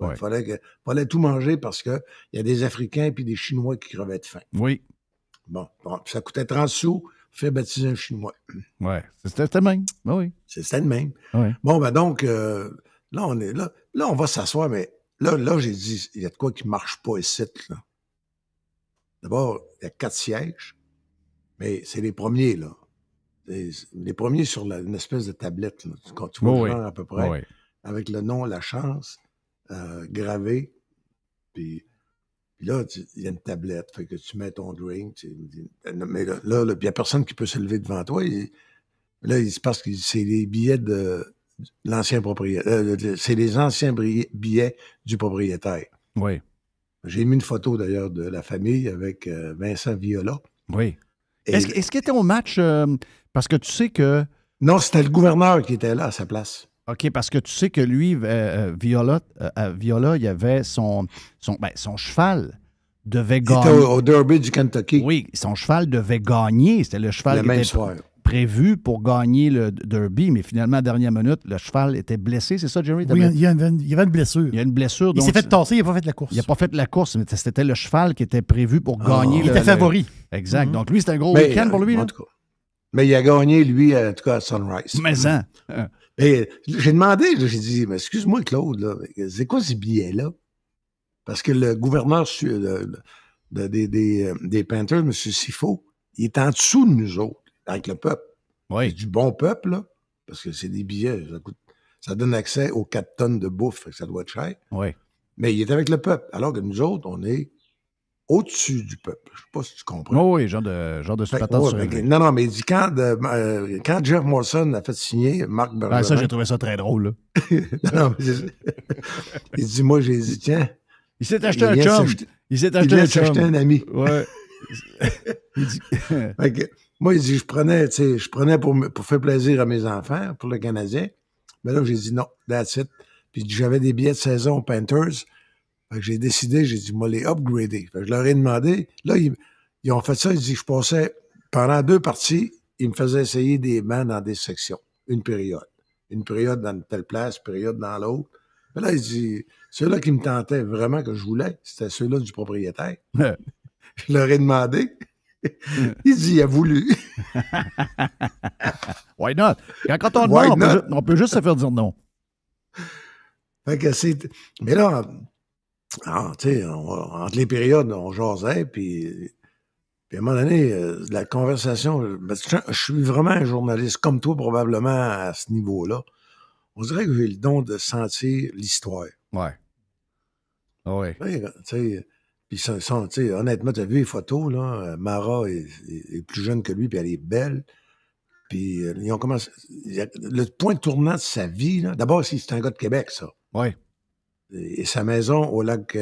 Ouais, Ouais. fallait tout manger parce qu'il y a des Africains et des Chinois qui crevaient de faim. Oui. Bon, ça coûtait 30 sous, faire baptiser un Chinois. Ouais. C'était le même. Ben oui. C'était le même. Ouais. Bon, ben donc, là, on est là. Là, on va s'asseoir, mais là, j'ai dit, il y a de quoi qui ne marche pas ici, là. D'abord, il y a 4 sièges, mais c'est les premiers, là. Les premiers sur une espèce de tablette, là. Tu vois Oui, le genre à peu près, oui. avec le nom, la chance, gravé. Puis là, il y a une tablette, fait que tu mets ton drink. Mais là, il n'y a personne qui peut se lever devant toi. Là, il se passe que c'est les billets de l'ancien propriétaire. C'est les anciens billets du propriétaire. Oui. J'ai mis une photo, d'ailleurs, de la famille avec Vincent Viola. Oui. Et- Est-ce qu'il était au match? Parce que tu sais que. Non, c'était le gouverneur qui était là à sa place. OK, parce que tu sais que lui, Viola, il avait son cheval devait Il était gagner. au Derby du Kentucky Oui, son cheval devait gagner. C'était le cheval le qui même était soir. prévu pour gagner le Derby, mais finalement, à la dernière minute, le cheval était blessé. C'est ça, Jerry? Oui, il y avait une blessure. Il y a une blessure. Il donc s'est fait tasser, il n'a pas fait la course. Il n'a pas fait la course, mais c'était le cheval qui était prévu pour gagner. Il était favori. Exact. Mhm. Donc, lui, c'était un gros Mais, week-end pour lui. en Là. tout cas. Mais il a gagné, lui, en tout cas, à Sunrise. Mais hein. Et j'ai demandé, là, j'ai dit, mais excuse-moi, Claude, là, c'est quoi ces billets-là? Parce que le gouverneur des Panthers, M. Sifo, il est en dessous de nous autres, avec le peuple. C'est Oui. du bon peuple, là, parce que c'est des billets, ça donne accès aux 4 tonnes de bouffe, fait que ça doit être cher. Oui. Mais il est avec le peuple, alors que nous autres, on est au-dessus du peuple. Je ne sais pas si tu comprends. Oui, genre de Fait que, patate ouais, surélevé. non, mais il dit quand Jeff Molson a fait signer Marc Bergevin... Ah, ça, j'ai trouvé ça très drôle. Là. non, mais il dit, moi, j'ai dit, tiens... Il s'est acheté un vient de chum. s'acheter- Il s'est Il acheté vient un de s'acheter chum. un ami. Ouais. Il dit... Fait que, moi, il dit, je prenais pour faire plaisir à mes enfants, pour le Canadien. Mais là, j'ai dit non, that's it. Puis j'avais des billets de saison aux Panthers. Fait que j'ai décidé, j'ai dit, moi, les upgrader. Fait que je leur ai demandé. Là, ils ont fait ça. Ils disent, je passais, pendant 2 parties, ils me faisaient essayer des bancs dans des sections. Une période. Une période dans une telle place, une période dans l'autre. Mais là, il dit, ceux-là qui me tentaient vraiment que je voulais, c'était ceux-là du propriétaire. Je leur ai demandé. Il dit, il a voulu. Why not? Quand on Why demande, not? on peut juste se faire dire non. Fait que mais là, tu sais, entre les périodes, on jasait, puis à un moment donné, la conversation, je suis vraiment un journaliste, comme toi probablement à ce niveau-là. On dirait que j'ai le don de sentir l'histoire. Ouais. Ah ouais. Tu sais, puis tu sais, honnêtement, tu as vu les photos, là, Mara est plus jeune que lui, puis elle est belle. Puis ils ont commencé... Le point tournant de sa vie, là, d'abord, c'est un gars de Québec, ça. Ouais. Et sa maison au lac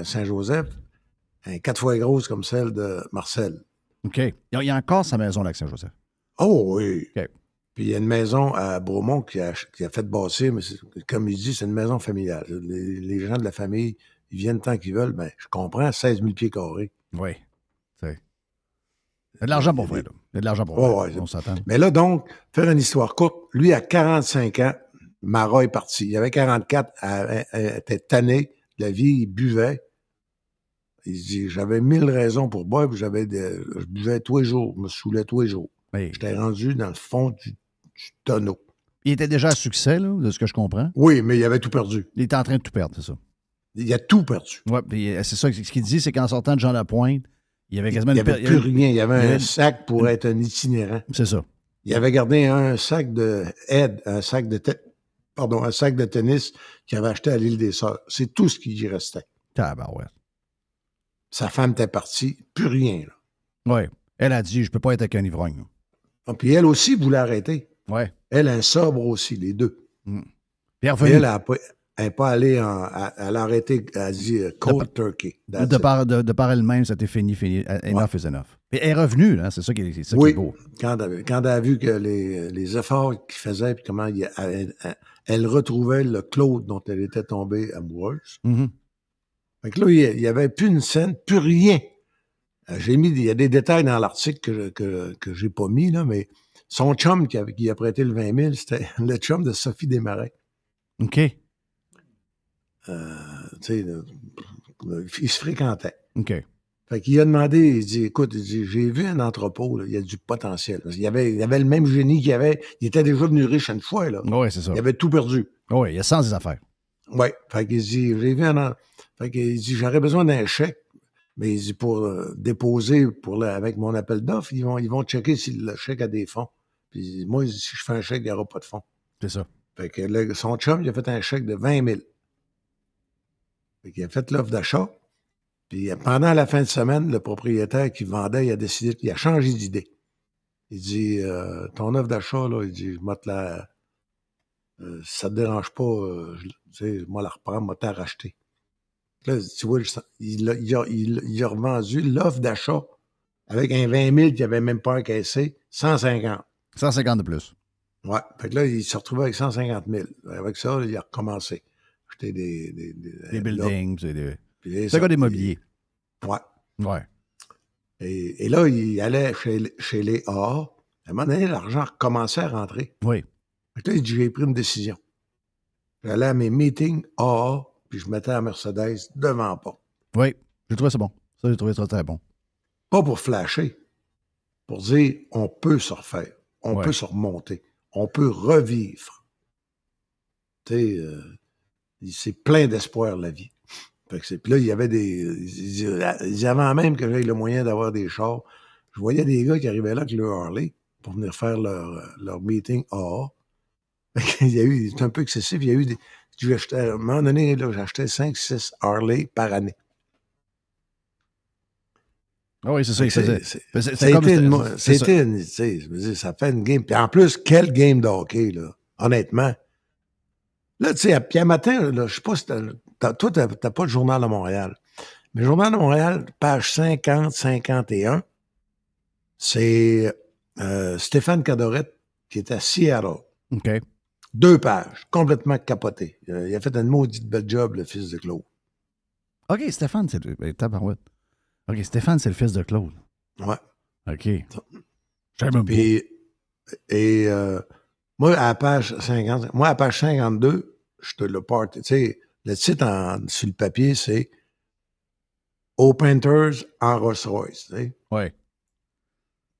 Saint-Joseph, 4 fois grosse comme celle de Marcel. OK. Il y a encore sa maison, là, Saint-Joseph. Oh oui! OK. Puis il y a une maison à Bromont qui a fait bâtir, mais comme il dit, c'est une maison familiale. Les gens de la famille, ils viennent tant qu'ils veulent. Ben, je comprends, 16 000 pieds carrés. Oui. Il y a de l'argent pour vrai, là. Il y a de l'argent pour vrai. Ouais. On s'entend. Mais là, donc, faire une histoire courte, lui, à 45 ans, Mara est parti. Il avait 44, elle était tanné de la vie, il buvait. Il dit, j'avais 1000 raisons pour boire, puis je buvais tous les jours, je me saoulais tous les jours. Oui. J'étais rendu dans le fond du tonneau. Il était déjà à succès, là, de ce que je comprends. Oui, mais il avait tout perdu. Il était en train de tout perdre, c'est ça. Il a tout perdu. Oui, puis c'est ça. Ce qu'il dit, c'est qu'en sortant de Jean Lapointe, il y avait quasiment Il n'y avait plus rien. Il y avait un sac pour être un itinérant. C'est ça. Il avait gardé un sac de un sac de tennis qu'il avait acheté à l'île des Sœurs. C'est tout ce qui y restait. Ouais. Sa femme était partie, plus rien. Oui. Elle a dit, je peux pas être avec un ivrogne. Puis elle aussi voulait arrêter. Oui. Elle, un sobre aussi, les deux. Puis elle n'est pas allée elle a arrêté, elle a dit cold turkey. De par elle-même, c'était fini. Enough is enough. Et elle est revenue, là, c'est ça qui est beau. Quand elle a vu que les efforts qu'il faisait, puis comment elle retrouvait le Claude dont elle était tombée amoureuse. Mm-hmm. Fait que là, il n'y avait plus une scène, plus rien. Il y a des détails dans l'article que j'ai pas mis, là, mais son chum qui a prêté le 20 000, c'était le chum de Sophie Desmarais. OK. Tu sais, il se fréquentait. OK. Fait qu'il a demandé, il dit, écoute, j'ai vu un entrepôt, là, il y a du potentiel. Parce qu'il avait le même génie qu'il avait. Il était déjà venu riche une fois, là. Oui, c'est ça. Il avait tout perdu. Oui, il a sens des affaires. Oui. Fait qu'il dit, j'ai vu fait qu'il dit, j'aurais besoin d'un chèque. Mais il dit, pour déposer avec mon appel d'offres, ils vont checker si le chèque a des fonds. Puis il dit, moi, si je fais un chèque, il n'y aura pas de fonds. C'est ça. Fait que son chum, il a fait un chèque de 20 000. Fait qu'il a fait l'offre d'achat. Puis pendant la fin de semaine, le propriétaire qui vendait, il a décidé qu'il a changé d'idée. Il dit, ton offre d'achat, là, il dit, si ça te dérange pas, moi la reprendre, moi t'en racheter. Là, tu vois, il a revendu l'offre d'achat avec un 20 000 qu'il n'avait même pas encaissé, 150. 150 de plus. Ouais. Fait que là, il se retrouvait avec 150 000. Avec ça, il a recommencé. Acheter des buildings. C'est un gars d'immobilier. Ouais. Ouais. Et là, il allait chez les AA. À un moment donné, l'argent recommençait à rentrer. Oui. Fait que là, il dit, j'ai pris une décision. J'allais à mes meetings AA, puis je mettais la Mercedes devant pas. Oui. J'ai trouvé ça bon. Ça, j'ai trouvé ça très bon. Pas pour flasher. Pour dire, on peut se refaire. On peut se remonter. On peut revivre. Tu sais, c'est plein d'espoir, la vie. Fait que puis là, il y avait avant même que j'aie le moyen d'avoir des chars, je voyais des gars qui arrivaient là avec leur Harley pour venir faire leur meeting AA. C'est un peu excessif. Il y a eu à un moment donné, là, j'achetais 5-6 Harley par année. Ah oui, c'est ça. Ça fait une game. Puis en plus, quelle game de hockey, là. Honnêtement. Là, tu sais, puis un matin, là, je sais pas si toi, t'as pas le Journal de Montréal. Mais le Journal de Montréal, page 50-51, c'est Stéphane Cadorette qui est à Seattle. OK. 2 pages, complètement capoté. Il a fait un maudit bel job, le fils de Claude. OK, Stéphane, c'est tabarouette. OK, Stéphane, c'est le fils de Claude. Ouais. OK. J'aime bien. Et moi, à la page 52, je te le porte. Tu sais, le titre sur le papier, c'est Aux Painters en Rolls-Royce. Tu sais. Oui.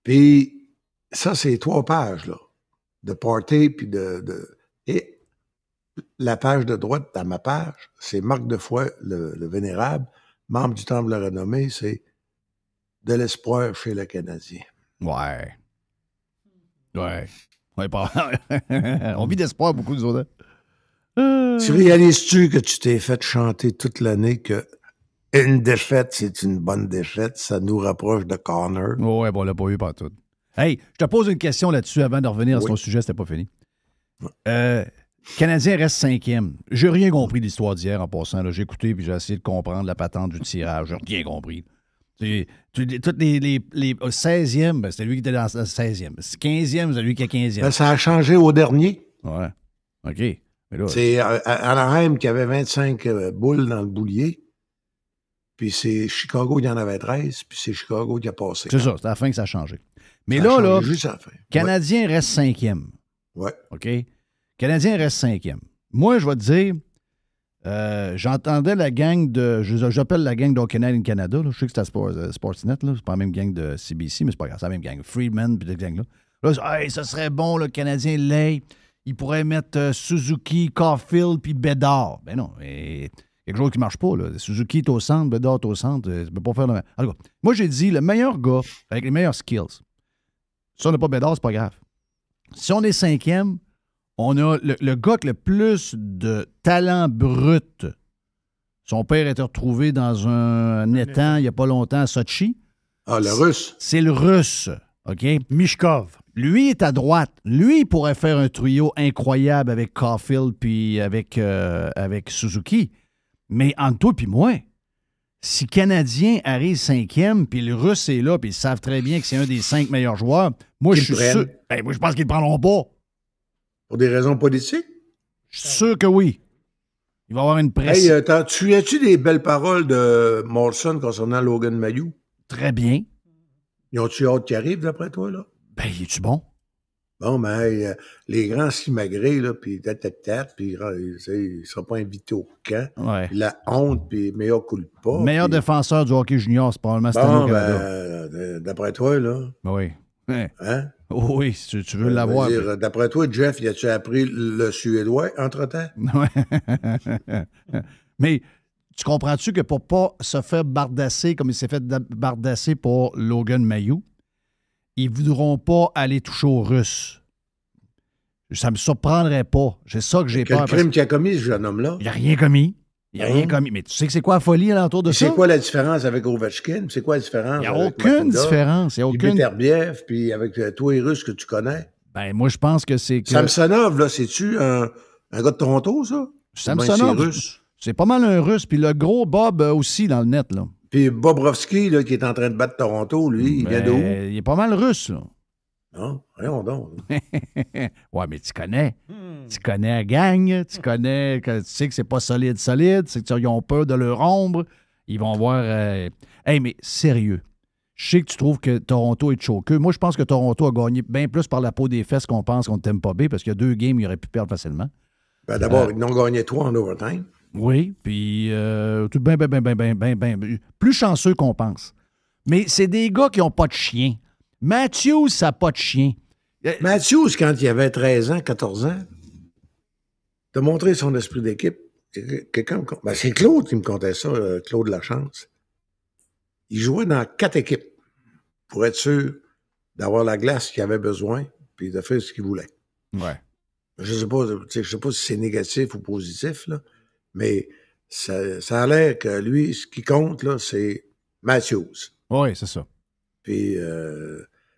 Puis, ça, c'est 3 pages, là, de party, puis Et la page de droite, dans ma page, c'est Marc Defoy, le vénérable, membre du Temple de la Renommée, c'est de l'espoir chez le Canadien. Ouais. Ouais. On vit d'espoir, beaucoup de autres. Tu réalises-tu que tu t'es fait chanter toute l'année que une défaite, c'est une bonne défaite, ça nous rapproche de Connor? Ouais, bon, on l'a pas eu partout. Hey, je te pose une question là-dessus avant de revenir sur ton sujet, c'était pas fini. Canadien reste 5e. J'ai rien compris de l'histoire d'hier en passant. Là. J'ai écouté puis j'ai essayé de comprendre la patente du tirage. J'ai rien compris. Toutes les 16e, ben, c'était lui qui était dans la 16e. 15e, c'est lui qui est 15e. Ben, ça a changé au dernier. Ouais. OK. Mais là, c'est Anaheim qui avait 25 boules dans le boulier. Puis c'est Chicago qui en avait 13, puis c'est Chicago qui a passé. C'est ça, c'est à la fin que ça a changé. Mais Ça a là, changé là, juste à la fin. Canadien reste 5e. Ouais. OK? Canadien reste 5e. Moi, je vais te dire, j'entendais la gang de. J'appelle la gang d'Hockey Canada. Là. Je sais que c'est à Sportsnet. Là. C'est pas la même gang de CBC, mais c'est pas grave. C'est la même gang. Friedman, puis cette gang-là. Là, hey, ça serait bon, le Canadien l'ait. Il pourrait mettre Suzuki, Caulfield, puis Bédard. Ben non, mais quelque chose qui marche pas. Là. Suzuki est au centre, Bédard est au centre. Tu peux pas faire le même. En tout cas, moi, j'ai dit, le meilleur gars, avec les meilleurs skills, si on n'a pas Bédard, c'est pas grave. Si on est 5e, on a le gars avec le plus de talent brut. Son père a été retrouvé dans un étang il n'y a pas longtemps à Sochi. Ah, le Russe. C'est le Russe, OK? Mishkov. Lui est à droite. Lui, il pourrait faire un trio incroyable avec Caulfield puis avec Suzuki. Mais entre toi et moi, si Canadien arrive 5e, puis le Russe est là, puis ils savent très bien que c'est un des 5 meilleurs joueurs, moi, je suis sûr. Moi, je pense qu'ils ne le prendront pas. Pour des raisons politiques? Je suis sûr que oui. Il va y avoir une pression. Hey, as-tu des belles paroles de Molson concernant Logan Mayou? Très bien. Ils ont-tu hâte qu'il arrive, d'après toi, là? Ben, es-tu bon? Bon, ben, hey, les grands skimagrés, là, puis puis il ne sera pas invité au camp. Ouais. La honte, puis meilleur culpa. Meilleur puis... défenseur du hockey junior, c'est probablement Stano Canada. D'après toi, là. Ben oui. Ouais. Hein? Oui, si tu veux l'avoir. D'après toi, Jeff, y a-tu appris le suédois entre-temps? Ouais. Mais tu comprends-tu que pour pas se faire bardasser comme il s'est fait bardasser pour Logan Mayou, ils ne voudront pas aller toucher aux Russes. Ça ne me surprendrait pas. C'est ça que j'ai peur. Quel crime qu'il a commis, ce jeune homme-là? Il n'a rien commis. Il n'a rien commis. Mais tu sais que c'est quoi la folie alentour de ça? C'est quoi la différence avec Ovechkin? C'est quoi la différence? Il n'y a aucune différence. Il n'y a aucune... Beterbiev, puis avec toi les Russes que tu connais. Ben, moi, je pense que c'est que... Samsonov, là, c'est-tu un gars de Toronto, ça? Samsonov, c'est pas mal un Russe. Puis le gros Bob aussi dans le net, là. Puis Bobrovski, là, qui est en train de battre Toronto, lui, il vient de où? Il est pas mal russe, là. Non, rien donc. Ouais, mais tu connais. Tu connais la gang, tu connais, tu sais que c'est pas solide, c'est qu'ils ont peur de leur ombre. Ils vont voir... Hey, mais sérieux, je sais que tu trouves que Toronto est choqueux. Moi, je pense que Toronto a gagné bien plus par la peau des fesses qu'on pense contre Tampa Bay, parce qu'il y a 2 games, ils auraient pu perdre facilement. Ben, d'abord, ils en ont gagné 3 en overtime. Oui, puis tout bien, plus chanceux qu'on pense. Mais c'est des gars qui n'ont pas de chien. Matthews, ça n'a pas de chien. Matthews, quand il avait 13 ans, 14 ans, t'as montré son esprit d'équipe. Ben, c'est Claude qui me contait ça, Claude Lachance. Il jouait dans 4 équipes pour être sûr d'avoir la glace qu'il avait besoin puis de faire ce qu'il voulait. Ouais. Je sais pas si c'est négatif ou positif, là, mais ça a l'air que lui, ce qui compte, là, c'est Matthews. Oui, c'est ça. Puis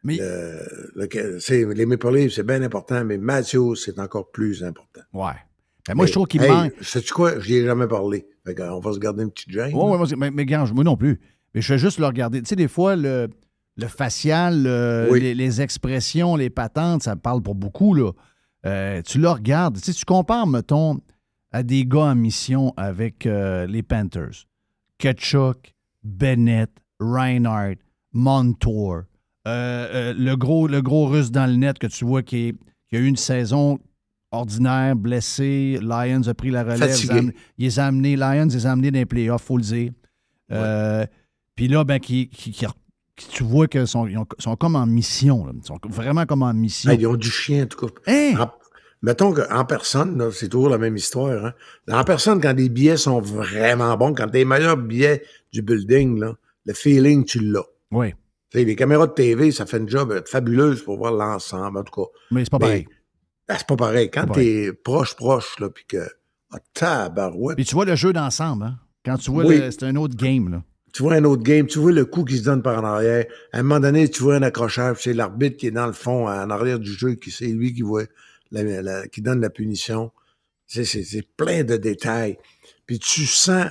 mais... les Maple Leafs, c'est bien important, mais Matthews, c'est encore plus important. Ouais. Ben moi, je trouve qu'il manque... Sais-tu quoi? Je n'y ai jamais parlé. On va se garder une petite gêne. Oui, mais regarde, moi non plus. Mais je vais juste le regarder. Tu sais, des fois, le facial, les expressions, les patentes, ça parle pour beaucoup, là. Tu le regardes. Tu sais, tu compares, mettons, à des gars en mission avec les Panthers. Tkachuk, Bennett, Reinhardt, Montour, le gros Russe dans le net que tu vois qui a eu une saison ordinaire, blessé. Lions a pris la relève. Lions les a amenés dans les playoffs, il faut le dire. Puis là, ben, tu vois qu'ils sont comme en mission. Là. Ils sont vraiment comme en mission. Ils ont du chien, en tout cas. Hein? Mettons qu'en personne, là, c'est toujours la même histoire. Hein? En personne, quand les billets sont vraiment bons, quand t'as les meilleurs billets du building, là, le feeling, tu l'as. Oui. T'sais, les caméras de TV, ça fait une job fabuleuse pour voir l'ensemble, en tout cas. Mais c'est pas pareil. C'est pas pareil. Quand t'es proche, là, puis que... Ah, tabarouette. Puis tu vois le jeu d'ensemble, hein? Quand tu vois, c'est un autre game, là. Tu vois un autre game, tu vois le coup qui se donne par en arrière. À un moment donné, tu vois un accrochage, c'est l'arbitre qui est dans le fond, en arrière du jeu, c'est lui qui voit, qui donne la punition. C'est plein de détails. Puis tu sens,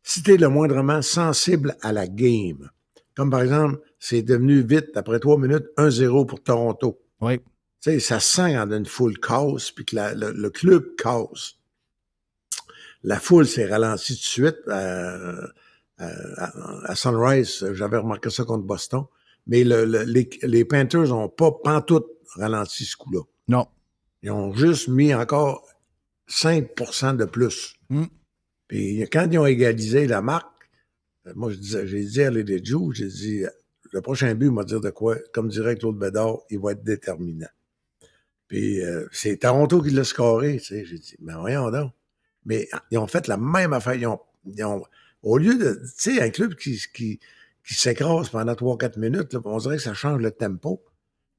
si t'es le moindrement sensible à la game, comme par exemple, c'est devenu vite, après 3 minutes, 1-0 pour Toronto. Oui. Tu sais, ça sent quand une foule casse, puis que le club casse. La foule s'est ralentie tout de suite à Sunrise, j'avais remarqué ça contre Boston. Mais les Panthers n'ont pas pantoute ralenti ce coup-là. Non. Ils ont juste mis encore 5% de plus. Puis quand ils ont égalisé la marque, moi, j'ai dit à Lady Joe, j'ai dit, le prochain but, il m'a dit de quoi? Comme dirait Claude Bédard, il va être déterminant. Puis c'est Toronto qui l'a scoré, tu sais. J'ai dit, mais voyons donc. Mais ils ont fait la même affaire. Ils ont au lieu de, tu sais, un club qui s'écrase pendant 3-4 minutes, là, on dirait que ça change le tempo.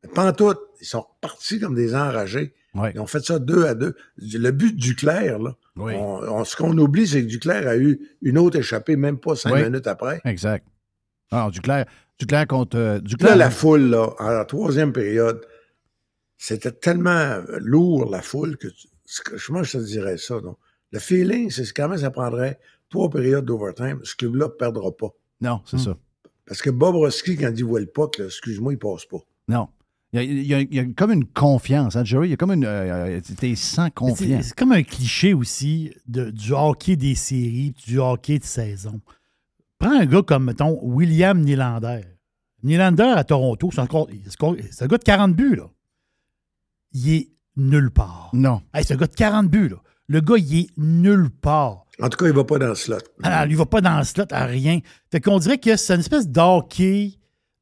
Mais pantoute, ils sont repartis comme des enragés. Ouais. Ils ont fait ça 2-2. Le but de Duclair, là, Oui. ce qu'on oublie, c'est que Duclair a eu une autre échappée, même pas 5 minutes après. Exact. Alors, Duclair contre... Duclair, là, la foule, là, en la troisième période, c'était tellement lourd, la foule, que moi, je te dirais ça. Donc. Le feeling, c'est quand même ça prendrait 3 périodes d'overtime. Ce club-là ne perdra pas. Non, c'est ça. Parce que Bobrovski, quand il voit le puck, là, excuse-moi, il passe pas. Non. Il y a comme une confiance, hein, Jerry? Il y a comme une... t'es sans confiance. C'est comme un cliché aussi du hockey des séries, du hockey de saison. Prends un gars comme, mettons, William Nylander. Nylander à Toronto, c'est un gars de 40 buts, là. Il est nulle part. Non. Hey, c'est un gars de 40 buts, là. Le gars, il est nulle part. En tout cas, il va pas dans le slot. Alors, il va pas dans le slot à rien. Fait qu'on dirait que c'est une espèce d'hockey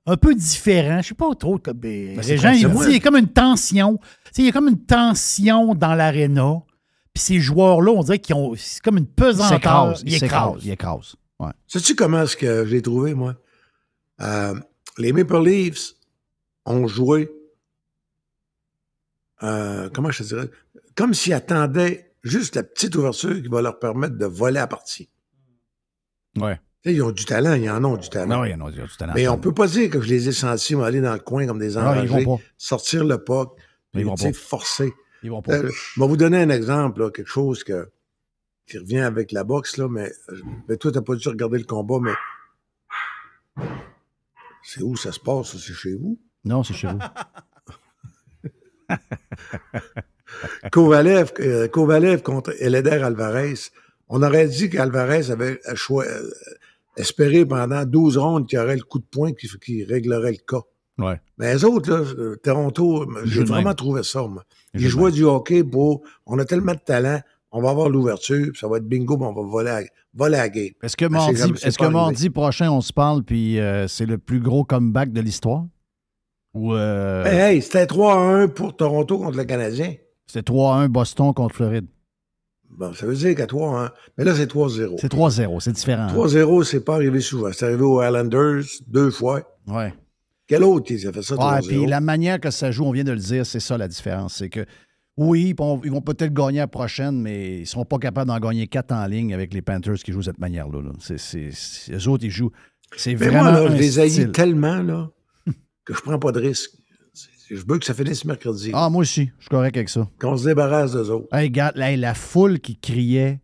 un peu différent. Je sais pas trop. Les gens, ils disent, il y a comme une tension. Il y a comme une tension dans l'aréna. Puis ces joueurs-là, on dirait qu'ils ont... C'est comme une pesanteur. Ils écrasent. Ouais. Sais-tu comment est-ce que je l'ai trouvé, moi? Les Maple Leafs ont joué... comment je te dirais? Comme s'ils attendaient juste la petite ouverture qui va leur permettre de voler à partie. Ouais. Ils ont du talent, ils en ont du talent. Non, ils en ont du talent. Mais on peut pas dire que je les ai sentis aller dans le coin comme des enragés, sortir le puck, forcer. Ils vont pas. Je vais vous donner un exemple, là, quelque chose qui revient avec la boxe, là, mais toi, t'as pas dû regarder le combat, mais c'est où ça se passe? C'est chez vous? Non, c'est chez vous. Kovalev contre Eléder Alvarez. On aurait dit qu'Alvarez avait espéré pendant 12 rondes qu'il y aurait le coup de poing qui réglerait le cas. Ouais. Mais les autres, là, Toronto, j'ai vraiment trouvé ça. Moi. Ils jouaient du hockey on a tellement de talent, on va avoir l'ouverture, puis ça va être bingo, puis on va voler à la game. Est-ce que mardi prochain, on se parle, puis c'est le plus gros comeback de l'histoire? Ou Hey, c'était 3-1 pour Toronto contre le Canadien. C'était 3-1 Boston contre Floride. Bon, ça veut dire qu'à 3-1. Mais là, c'est 3-0. C'est 3-0, c'est différent. 3-0, c'est pas arrivé souvent. C'est arrivé aux Islanders 2 fois. Ouais. Quel autre qui a fait ça 3-0? Puis la manière que ça joue, on vient de le dire, c'est ça la différence. C'est que, oui, ils vont peut-être gagner la prochaine, mais ils ne seront pas capables d'en gagner 4 en ligne avec les Panthers qui jouent de cette manière-là. Là. Eux autres, ils jouent. C'est mais vraiment. Moi, là, je les haïs tellement là, que je prends pas de risque. Je veux que ça finisse mercredi. Ah, moi aussi, je suis correct avec ça. Qu'on se débarrasse d'eux autres. Hey, regarde, la foule qui criait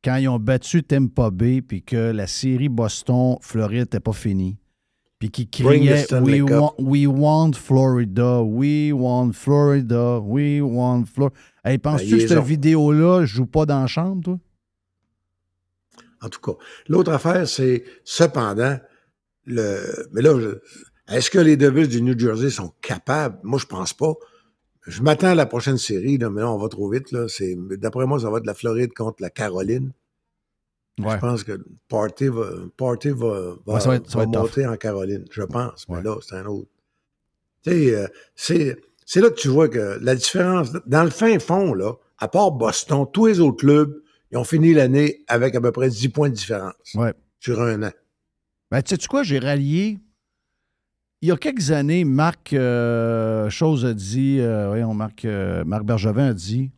quand ils ont battu Tampa Bay puis que la série Boston-Floride n'était pas finie. Puis qui criait We want Florida, we want Florida, we want Florida. Hey, penses-tu que cette vidéo-là joue pas dans la chambre, toi? En tout cas, l'autre affaire, c'est cependant, mais là, est-ce que les Devils du New Jersey sont capables? Moi, je pense pas. Je m'attends à la prochaine série, là, mais là, on va trop vite. Là. D'après moi, ça va être la Floride contre la Caroline. Ouais. Je pense que Party va monter en Caroline, je pense. Mais là, c'est un autre. Tu sais, c'est là que tu vois que la différence, dans le fin fond, là, à part Boston, tous les autres clubs, ils ont fini l'année avec à peu près 10 points de différence sur un an. Ben, tu sais quoi, j'ai rallié. Il y a quelques années, Marc Chose a dit, Marc Bergevin a dit,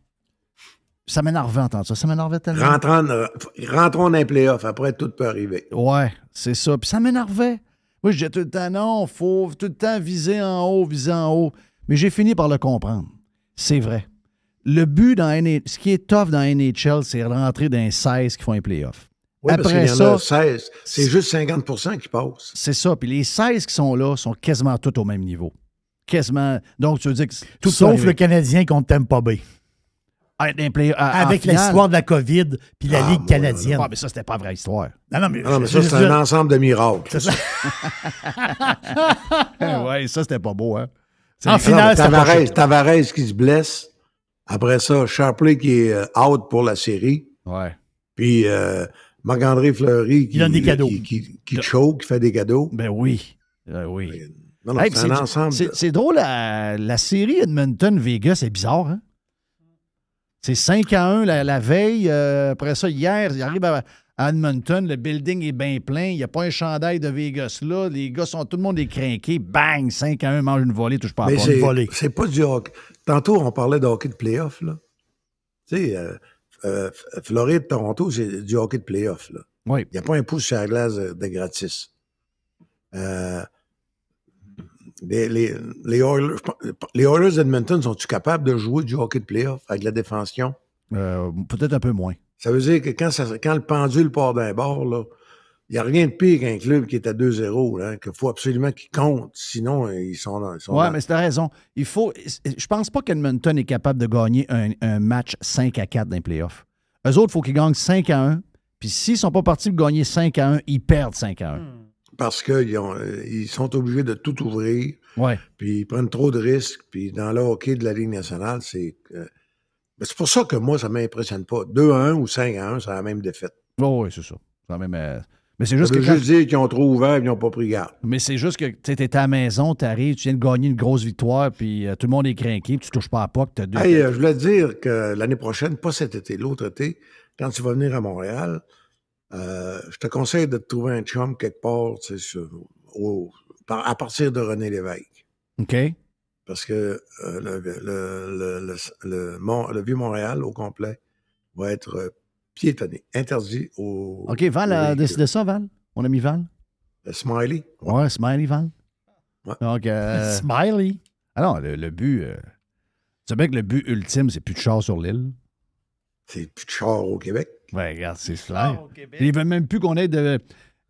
ça m'énervait d'entendre ça. Ça m'énervait tellement. Rentrons dans les playoffs. Après, tout peut arriver. Ouais, c'est ça. Puis ça m'énervait. Moi, je disais tout le temps, non, il faut tout le temps viser en haut. Mais j'ai fini par le comprendre. C'est vrai. Le but dans ce qui est tough dans NHL, c'est de rentrer dans les 16 qui font les playoffs. Oui, après parce qu'il y en a 16. C'est juste 50% qui passent. C'est ça. Puis les 16 qui sont là sont quasiment tous au même niveau. Quasiment. Donc, tu veux dire que tout sauf le Canadien contre Tampa Bay. Avec l'histoire de la COVID puis la Ligue canadienne. Ah, mais ça, c'était pas vraie histoire. Non, mais ça, c'est un ensemble de miracles. C'est ça. Oui, ça, c'était pas beau, hein? En finale, Tavares qui se blesse. Après ça, Sharpley qui est out pour la série. Ouais. Puis Marc-André Fleury qui donne des cadeaux. Qui choke, qui fait des cadeaux. Ben oui. Oui. Non, c'est un ensemble. C'est drôle, la série Edmonton-Vegas, c'est bizarre, hein? C'est 5-1 la veille. Après ça, hier, il arrive à Edmonton, le building est bien plein. Il n'y a pas un chandail de Vegas là. Les gars tout le monde est crinqué. Bang! 5-1, mange une volée, touche pas à une volée. C'est pas du hockey. Tantôt, on parlait de hockey de playoff, là. Tu sais, Floride, Toronto, c'est du hockey de playoff, là. Oui. Il n'y a pas un pouce sur la glace de gratis. Les Oilers d'Edmonton, sont-ils capables de jouer du hockey de playoff avec la défension? Peut-être un peu moins. Ça veut dire que quand le pendule part d'un bord, là, il n'y a rien de pire qu'un club qui est à 2-0, hein, qu'il faut absolument qu'il compte. Sinon, ils sont Oui, mais c'est raison. Je pense pas qu'Edmonton est capable de gagner un match 5-4 dans les playoffs. Eux autres, il faut qu'ils gagnent 5-1. Puis s'ils ne sont pas partis pour gagner 5-1, ils perdent 5-1. Parce qu'ils sont obligés de tout ouvrir. Ouais. Puis ils prennent trop de risques. Puis dans le hockey de la Ligue nationale, c'est pour ça que moi, ça ne m'impressionne pas. 2-1 ou 5-1, c'est la même défaite. Oh, oui, c'est ça. C'est la même, mais c'est juste ça veut juste dire qu'ils ont trop ouvert et ils n'ont pas pris garde. Mais c'est juste que tu es à la maison, tu arrives, tu viens de gagner une grosse victoire, puis tout le monde est craqué, puis tu ne touches pas à POC, tu as deux. Hey, je voulais te dire que l'année prochaine, pas cet été, l'autre été, quand tu vas venir à Montréal, je te conseille de te trouver un chum quelque part, tu sais, à partir de René Lévesque. OK. Parce que le Vieux-Montréal au complet va être piétonné, interdit au... OK, Val a décidé ça, Val? Mon ami Val? Smiley. Ouais, Smiley, Val. Ouais. Donc, Smiley. Ah non, le but... tu sais bien que le but ultime, c'est plus de char sur l'île. C'est plus de char au Québec. Ouais, regarde, c'est clair. Ils veulent même plus qu'on ait de...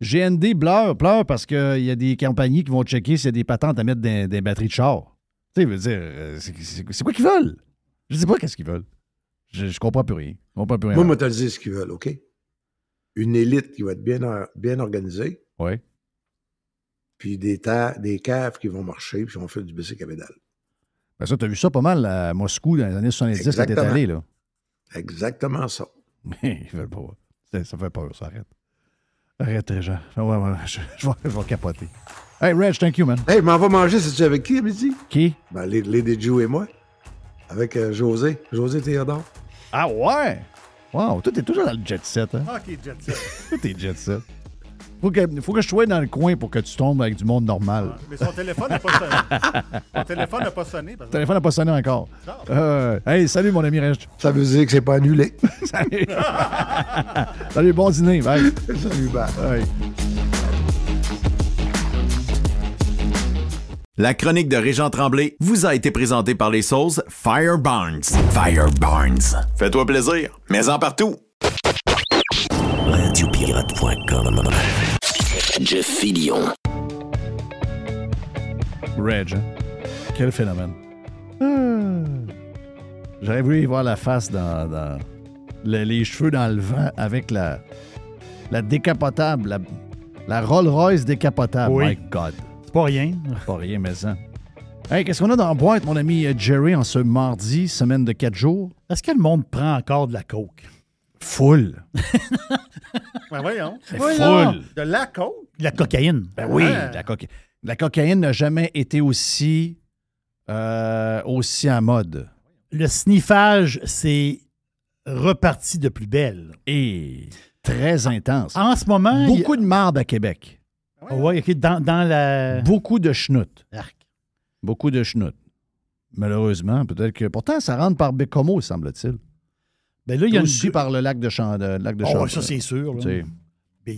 GND pleure parce qu'il y a des compagnies qui vont checker s'il y a des patentes à mettre des batteries de char. Tu sais, veut dire, c'est quoi qu'ils veulent? Je sais pas qu'est-ce qu'ils veulent. Je comprends plus rien. Moi, je te le dis ce qu'ils veulent, OK? Une élite qui va être bien organisée. Oui. Puis des caves qui vont marcher, puis qui vont faire du bicycle à pédale. Ben ça, tu as vu ça pas mal à Moscou dans les années 70 quand t'es allé, là. Exactement ça. Mais ils veulent pas. Ça fait peur, ça arrête. Arrête, Régent. Ouais, je vais capoter. Hey, Reg, thank you, man. Hey, m'en va manger, c'est-tu avec qui à midi? Qui? Ben, Lady Joe et moi. Avec José Théodore. Ah ouais? Wow, toi, t'es toujours dans le jet set, hein? OK, jet set. Toi, t'es jet set. Faut que je sois dans le coin pour que tu tombes avec du monde normal. Mais son téléphone n'a pas sonné. Son téléphone n'a pas sonné. Ton téléphone n'a pas sonné encore. Hey, salut, mon ami Reg. Ça veut dire que c'est pas annulé. Salut. Salut, bon dîner. Bye. Salut, bye. Bye. La chronique de Régent Tremblay vous a été présentée par les sauces Fire Barnes. Fire Barnes. Fais-toi plaisir, mets-en partout. Radiopirate.com. Jeff Fillion. Reg, hein? Quel phénomène. J'aurais voulu y voir la face dans les cheveux dans le vent avec la décapotable, la Rolls-Royce décapotable. Oui. My God. C'est pas rien. Pas rien, mais ça. Hey, qu'est-ce qu'on a dans la boîte, mon ami Jerry, en ce mardi, semaine de 4 jours? Est-ce que le monde prend encore de la coke? Full. Ben voyons. Full. De la coke? De la cocaïne. Ben oui, Ah. la cocaïne n'a jamais été aussi en mode. Le sniffage, c'est reparti de plus belle. Et très intense. En ce moment... Beaucoup de marde à Québec. Oui, OK, dans la... Beaucoup de schnout. Arc. Beaucoup de schnout. Malheureusement, peut-être que... Pourtant, ça rentre par Bécomo, semble-t-il. Ben là, il y a aussi par le lac de Champlain. Oh, ça, c'est sûr. Là. Ben,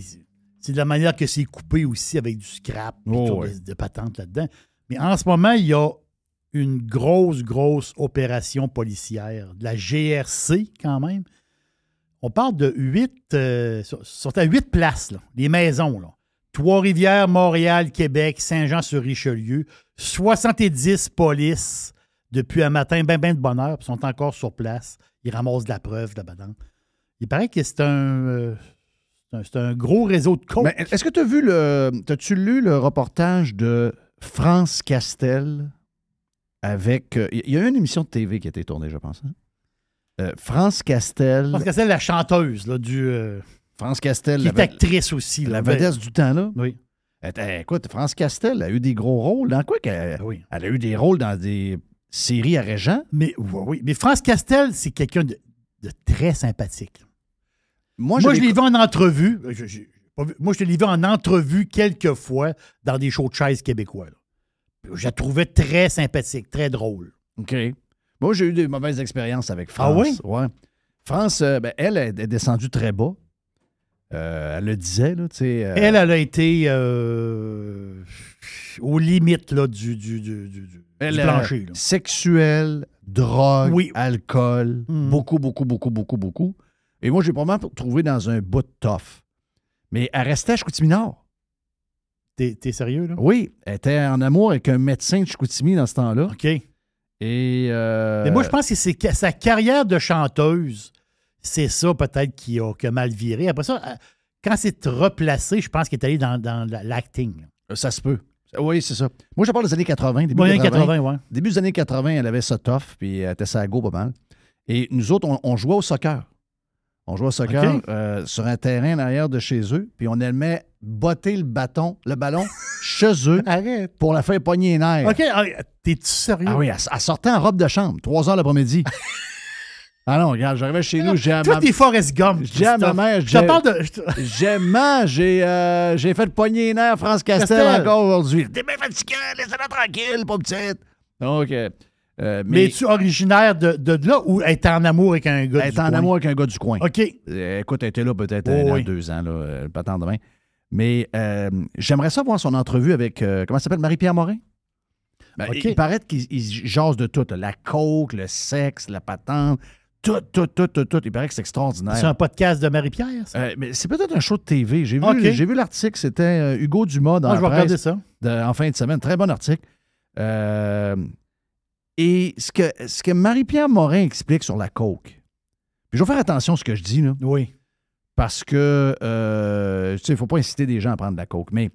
c'est de la manière que c'est coupé aussi avec du scrap et de patentes là-dedans. Mais en ce moment, il y a une grosse opération policière, de la GRC quand même. On parle de 8... sont à 8 places, là, les maisons. Là. Trois-Rivières, Montréal, Québec, Saint-Jean-sur-Richelieu. 70 polices depuis un matin, ben de bonne heure, puis sont encore sur place. il ramasse de la preuve, de la badante. Il paraît que c'est un gros réseau de coke. Mais est-ce que tu as vu t'as-tu lu le reportage de France Castel avec... Il y a eu une émission de TV qui a été tournée, je pense. Hein? France Castel... Parce que c'est la chanteuse là, France Castel... qui est actrice aussi. La vedette du temps, là. Oui. Écoute, France Castel a eu des gros rôles. Dans quoi qu'elle elle a eu des rôles dans des séries à Régent? Mais oui. Mais France Castel, c'est quelqu'un de très sympathique. Moi, je l'ai vu en entrevue. Moi, je l'ai vu en entrevue quelques fois dans des shows de chaise québécois. Là. Je la trouvais très sympathique, très drôle. OK. Moi, j'ai eu des mauvaises expériences avec France. Ah oui? Ouais. France, elle est descendue très bas. Elle le disait, là, tu sais. Elle a été aux limites là, du plancher. Là. Sexuelle, drogue, alcool, beaucoup. Et moi, j'ai probablement trouvé dans un bout de tough. Mais elle restait à Chicoutimi-Nord. T'es sérieux, là? Oui, elle était en amour avec un médecin de Chicoutimi dans ce temps-là. OK. Et mais moi, je pense que c'est sa carrière de chanteuse, c'est ça peut-être qui a mal viré. Après ça, quand c'est replacé, je pense qu'elle est allée dans l'acting. Ça se peut. Oui, c'est ça. Moi, je parle des années 80. Début des années 80, elle avait ça tough, puis elle était ça à go pas mal. Et nous autres, on jouait au soccer. On jouait au soccer sur un terrain en arrière de chez eux, puis on aimait botter le ballon chez eux pour la faire pogner les nerfs. OK, t'es-tu sérieux? Ah oui, elle sortait en robe de chambre, 3 heures l'après-midi. Ah non, regarde, j'arrivais chez nous, Toi, t'es Forrest Gump. J'ai à ma mère, j'ai fait pogner les nerfs France Castel encore aujourd'hui. T'es bien fatigué, laissez-la tranquille, pas petite. Donc, mais es-tu originaire de là ou elle était en amour avec un gars du coin? Elle était en amour avec un gars du coin. OK. Écoute, elle était là peut-être 1 an, 2 ans, là, pas tant demain. Mais j'aimerais ça voir son entrevue avec, comment ça s'appelle, Marie-Pierre Morin? Ben, il paraît qu'il jase de tout, là, la coke, le sexe, la patente, tout. Il paraît que c'est extraordinaire. C'est un podcast de Marie-Pierre, ça? Mais c'est peut-être un show de TV. J'ai vu l'article, c'était Hugo Dumas dans la presse. Je vais regarder ça. En fin de semaine. Très bon article. Et ce que Marie-Pierre Morin explique sur la coke, puis je vais faire attention à ce que je dis, là. Oui. Parce que, tu sais, il ne faut pas inciter des gens à prendre de la coke, mais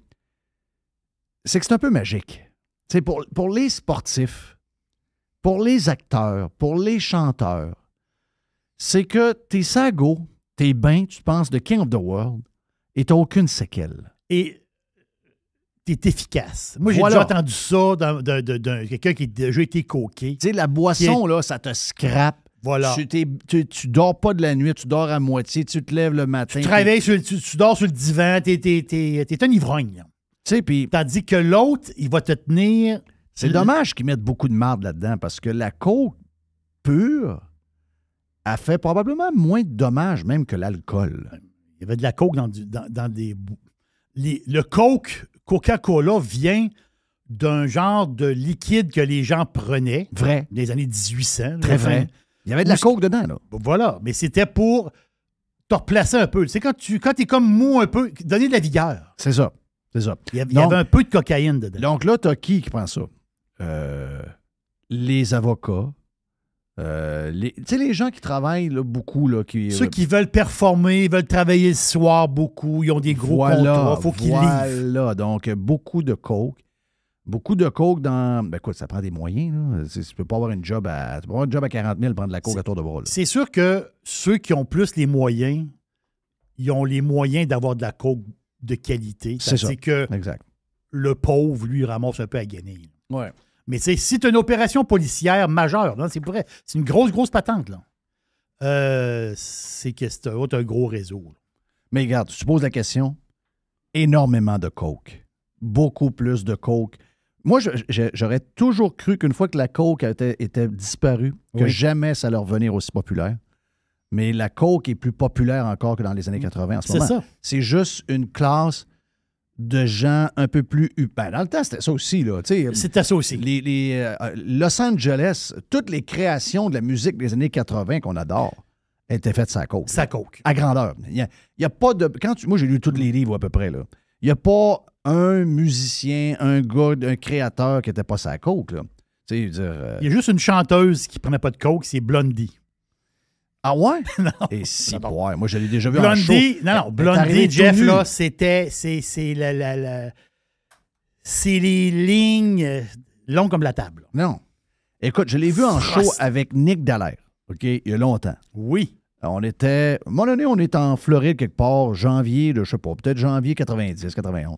c'est que c'est un peu magique. Tu sais, pour les sportifs, pour les acteurs, pour les chanteurs, c'est que t'es sago, t'es bien, tu penses de King of the World, et t'as aucune séquelle. Et t'es efficace. Moi, j'ai déjà entendu ça de quelqu'un qui a déjà été coqué. Tu sais, la boisson, là, ça te scrape. Voilà. Tu dors pas de la nuit, tu dors à moitié, tu te lèves le matin. Tu dors sur le divan, t'es un ivrogne. Tu sais, puis... Tandis que l'autre, il va te tenir... C'est dommage qu'ils mettent beaucoup de marde là-dedans, parce que la coke pure a fait probablement moins de dommages même que l'alcool. Il y avait de la coke dans des... Le coke, Coca-Cola vient d'un genre de liquide que les gens prenaient. Vrai. Des années 1800. Très vrai. Il y avait de la coke dedans, là. Voilà. Mais c'était pour te replacer un peu. C'est quand t'es comme mou un peu, donner de la vigueur. C'est ça. Il y avait un peu de cocaïne dedans. Donc là, t'as qui prend ça? Les avocats. Tu sais, les gens qui travaillent là, beaucoup. Là, ceux qui veulent performer, veulent travailler le soir beaucoup, ils ont des gros contrats, il faut qu'ils livrent. Voilà, donc beaucoup de coke. Beaucoup de coke dans... Ben écoute, ça prend des moyens. Là. Tu peux pas avoir un job à 40 000 prendre de la coke à tour de bras. Là. C'est sûr que ceux qui ont plus les moyens, ils ont les moyens d'avoir de la coke de qualité. C'est ça. Que exact. Le pauvre, lui, ramasse un peu à gagner. Ouais. Mais si tu as une opération policière majeure, là, c'est une grosse patente. Là. C'est que c'est un gros réseau. Là. Mais regarde, tu poses la question, énormément de coke. Beaucoup plus de coke. Moi, j'aurais toujours cru qu'une fois que la coke était disparue, que jamais ça allait revenir aussi populaire. Mais la coke est plus populaire encore que dans les années 80 en ce moment. C'est ça. C'est juste une classe de gens un peu plus... Ben, dans le temps, c'était ça aussi. Là, c'était ça aussi. Los Angeles, toutes les créations de la musique des années 80 qu'on adore étaient faites sa coke. Sa coke. À grandeur. Il y a pas de... Moi, j'ai lu tous les livres à peu près. Il n'y a pas un musicien, un gars, un créateur qui n'était pas sa coke. Là. Il y a juste une chanteuse qui ne prenait pas de coke, c'est Blondie. Ah ouais? Non. Et si, ouais, moi, je l'ai déjà vu en show. Blondie, Blondie, Jeff, tout nu. là, c'est les lignes longues comme la table. Non. Écoute, je l'ai vu en show avec Nick Dallaire, OK, il y a longtemps. Oui. On était, à un moment donné, on est en Floride quelque part, janvier, je sais pas, peut-être janvier 90, 91.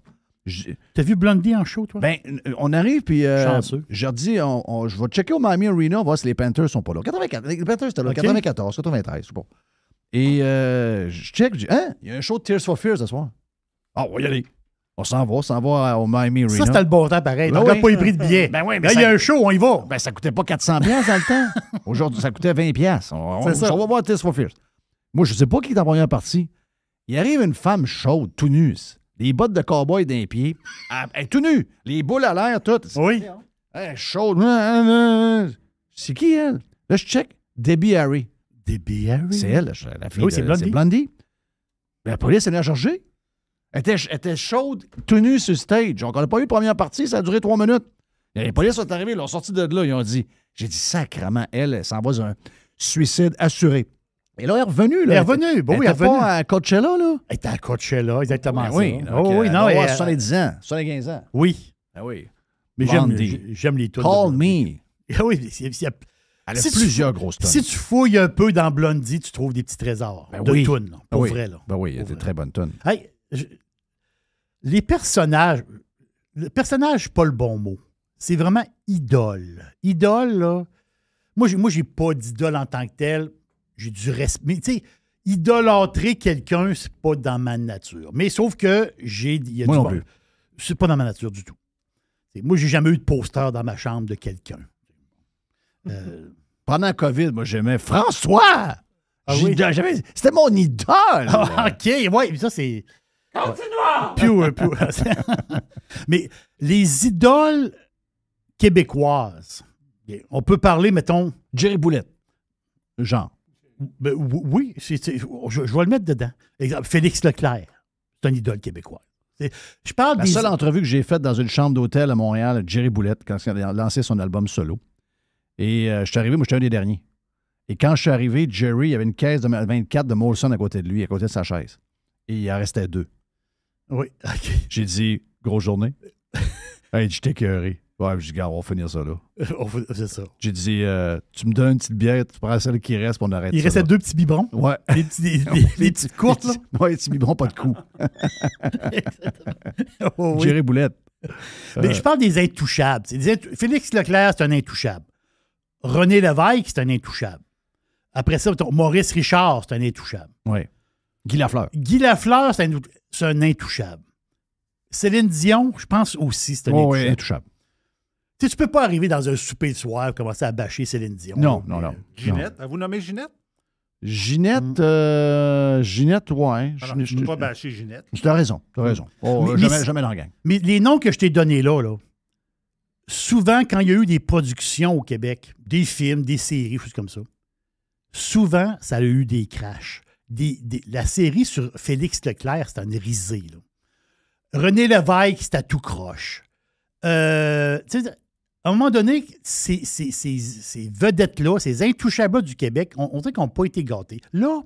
T'as vu Blondie en show, toi? Ben, on arrive, puis Chanceux. je dis, je vais checker au Miami Arena, voir si les Panthers sont pas là. 84, les Panthers étaient là, OK. 94, 93, je sais pas. Et je check, je dis, hein, il y a un show de Tears for Fears ce soir. Ah, on va y aller. On s'en va au Miami Arena. Ça, c'était le bon temps, pareil. Ben On n'a oui. pas eu pris de billets. Ben oui, mais là, il y ça- a un show, on y va. Ben, ça coûtait pas 400$ dans le temps. Aujourd'hui, ça coûtait 20$. C'est ça. On va voir Tears for Fears. Moi, je sais pas qui est en première partie. Il arrive une femme chaude, tout nue. Les bottes de cow-boy d'un pied. Elle est tout nue. Les boules à l'air, toutes. Oui. Elle est chaude. C'est qui, elle? Là, je check. Debbie Harry. Debbie Harry. C'est elle, la fille. Oui, c'est Blondie. C'est Blondie. Ben, la police, elle l'a chargée. Elle était chaude, tout nue sur le stage. Donc, on n'a pas eu de première partie, ça a duré 3 minutes. Et les policiers sont arrivés, ils l'ont sorti de là, ils ont dit, j'ai dit sacrément, elle s'en va dans un suicide assuré. Et là, elle est revenue. Là, Elle est revenue. Bon, oui, elle est était revenue. pas à Coachella, là? Elle était à Coachella, exactement Ben ça. oui. Oh, oui, non. Elle doit avoir elle- 70 ans, 75 ans. Oui. Ben oui. Mais Blondie. j'aime les tunes. Call de me. Blondie. Oui, Elle a Si tu- plusieurs grosses tonnes. si tu fouilles un peu dans Blondie, tu trouves des petits trésors Ben de oui. tunes, là, pour oui. vrai. Là. Ben oui, elle Pour était vrai. très bonne tonne. Hey, les personnages, le personnage, pas le bon mot. C'est vraiment idole. Idole, là, moi, j'ai pas d'idole en tant que tel. J'ai du respect. Mais, tu sais, idolâtrer quelqu'un, c'est pas dans ma nature. Mais sauf que il y a Moi du non bon- plus. C'est pas dans ma nature du tout. Moi, j'ai jamais eu de poster dans ma chambre de quelqu'un. Pendant la COVID, moi, j'aimais François. Ah oui? C'était mon idole. Ah, OK, ouais, ça, c'est... Continue! Mais les idoles québécoises, on peut parler, mettons... Jerry Boulette. Genre. Ben, oui, je vais le mettre dedans. Exemple, Félix Leclerc, c'est un idole québécois. Je parle La des... seule entrevue que j'ai faite dans une chambre d'hôtel à Montréal, Jerry Boulette, quand il a lancé son album solo. Et je suis arrivé, moi, j'étais un des derniers. Et quand je suis arrivé, Jerry, il y avait une caisse de 24 de Molson à côté de lui, à côté de sa chaise. Et il en restait 2. Oui, OK. J'ai dit, grosse journée. Hey, j'étais écœuré. Ouais, je dis, gars, on va finir ça là. C'est ça. J'ai dit, tu me donnes une petite bière, tu prends celle qui reste, puis on arrête Il ça. restait là. 2 petits biberons. Ouais. Les petites courtes, là. Ouais, les petits biberons, pas de coup. Oh, oui. Jerry Boulette. Mais je parle des intouchables. Félix Leclerc, c'est un intouchable. René Lévesque, c'est un intouchable. Après ça, Maurice Richard, c'est un intouchable. Oui. Guy Lafleur. Guy Lafleur, c'est un intouchable. Céline Dion, je pense aussi, c'est un intouchable. Oui, intouchable. Tu sais, tu peux pas arriver dans un souper le soir et commencer à bâcher Céline Dion. Non, là. non. Ginette, avez-vous nommé Ginette? Ginette, Ginette, ouais. Alors, je ne peux pas bâcher Ginette. Tu as raison, Oh, Mais- jamais dans la gang. Mais les noms que je t'ai donnés là, souvent, quand il y a eu des productions au Québec, des films, des séries, choses comme ça, souvent, ça a eu des crashs. La série sur Félix Leclerc, c'était une risée. Là. René Lévesque, c'était à tout croche. Tu sais, à un moment donné, ces vedettes-là, ces intouchables du Québec, on dirait qu'ils n'ont pas été gâtés. Là,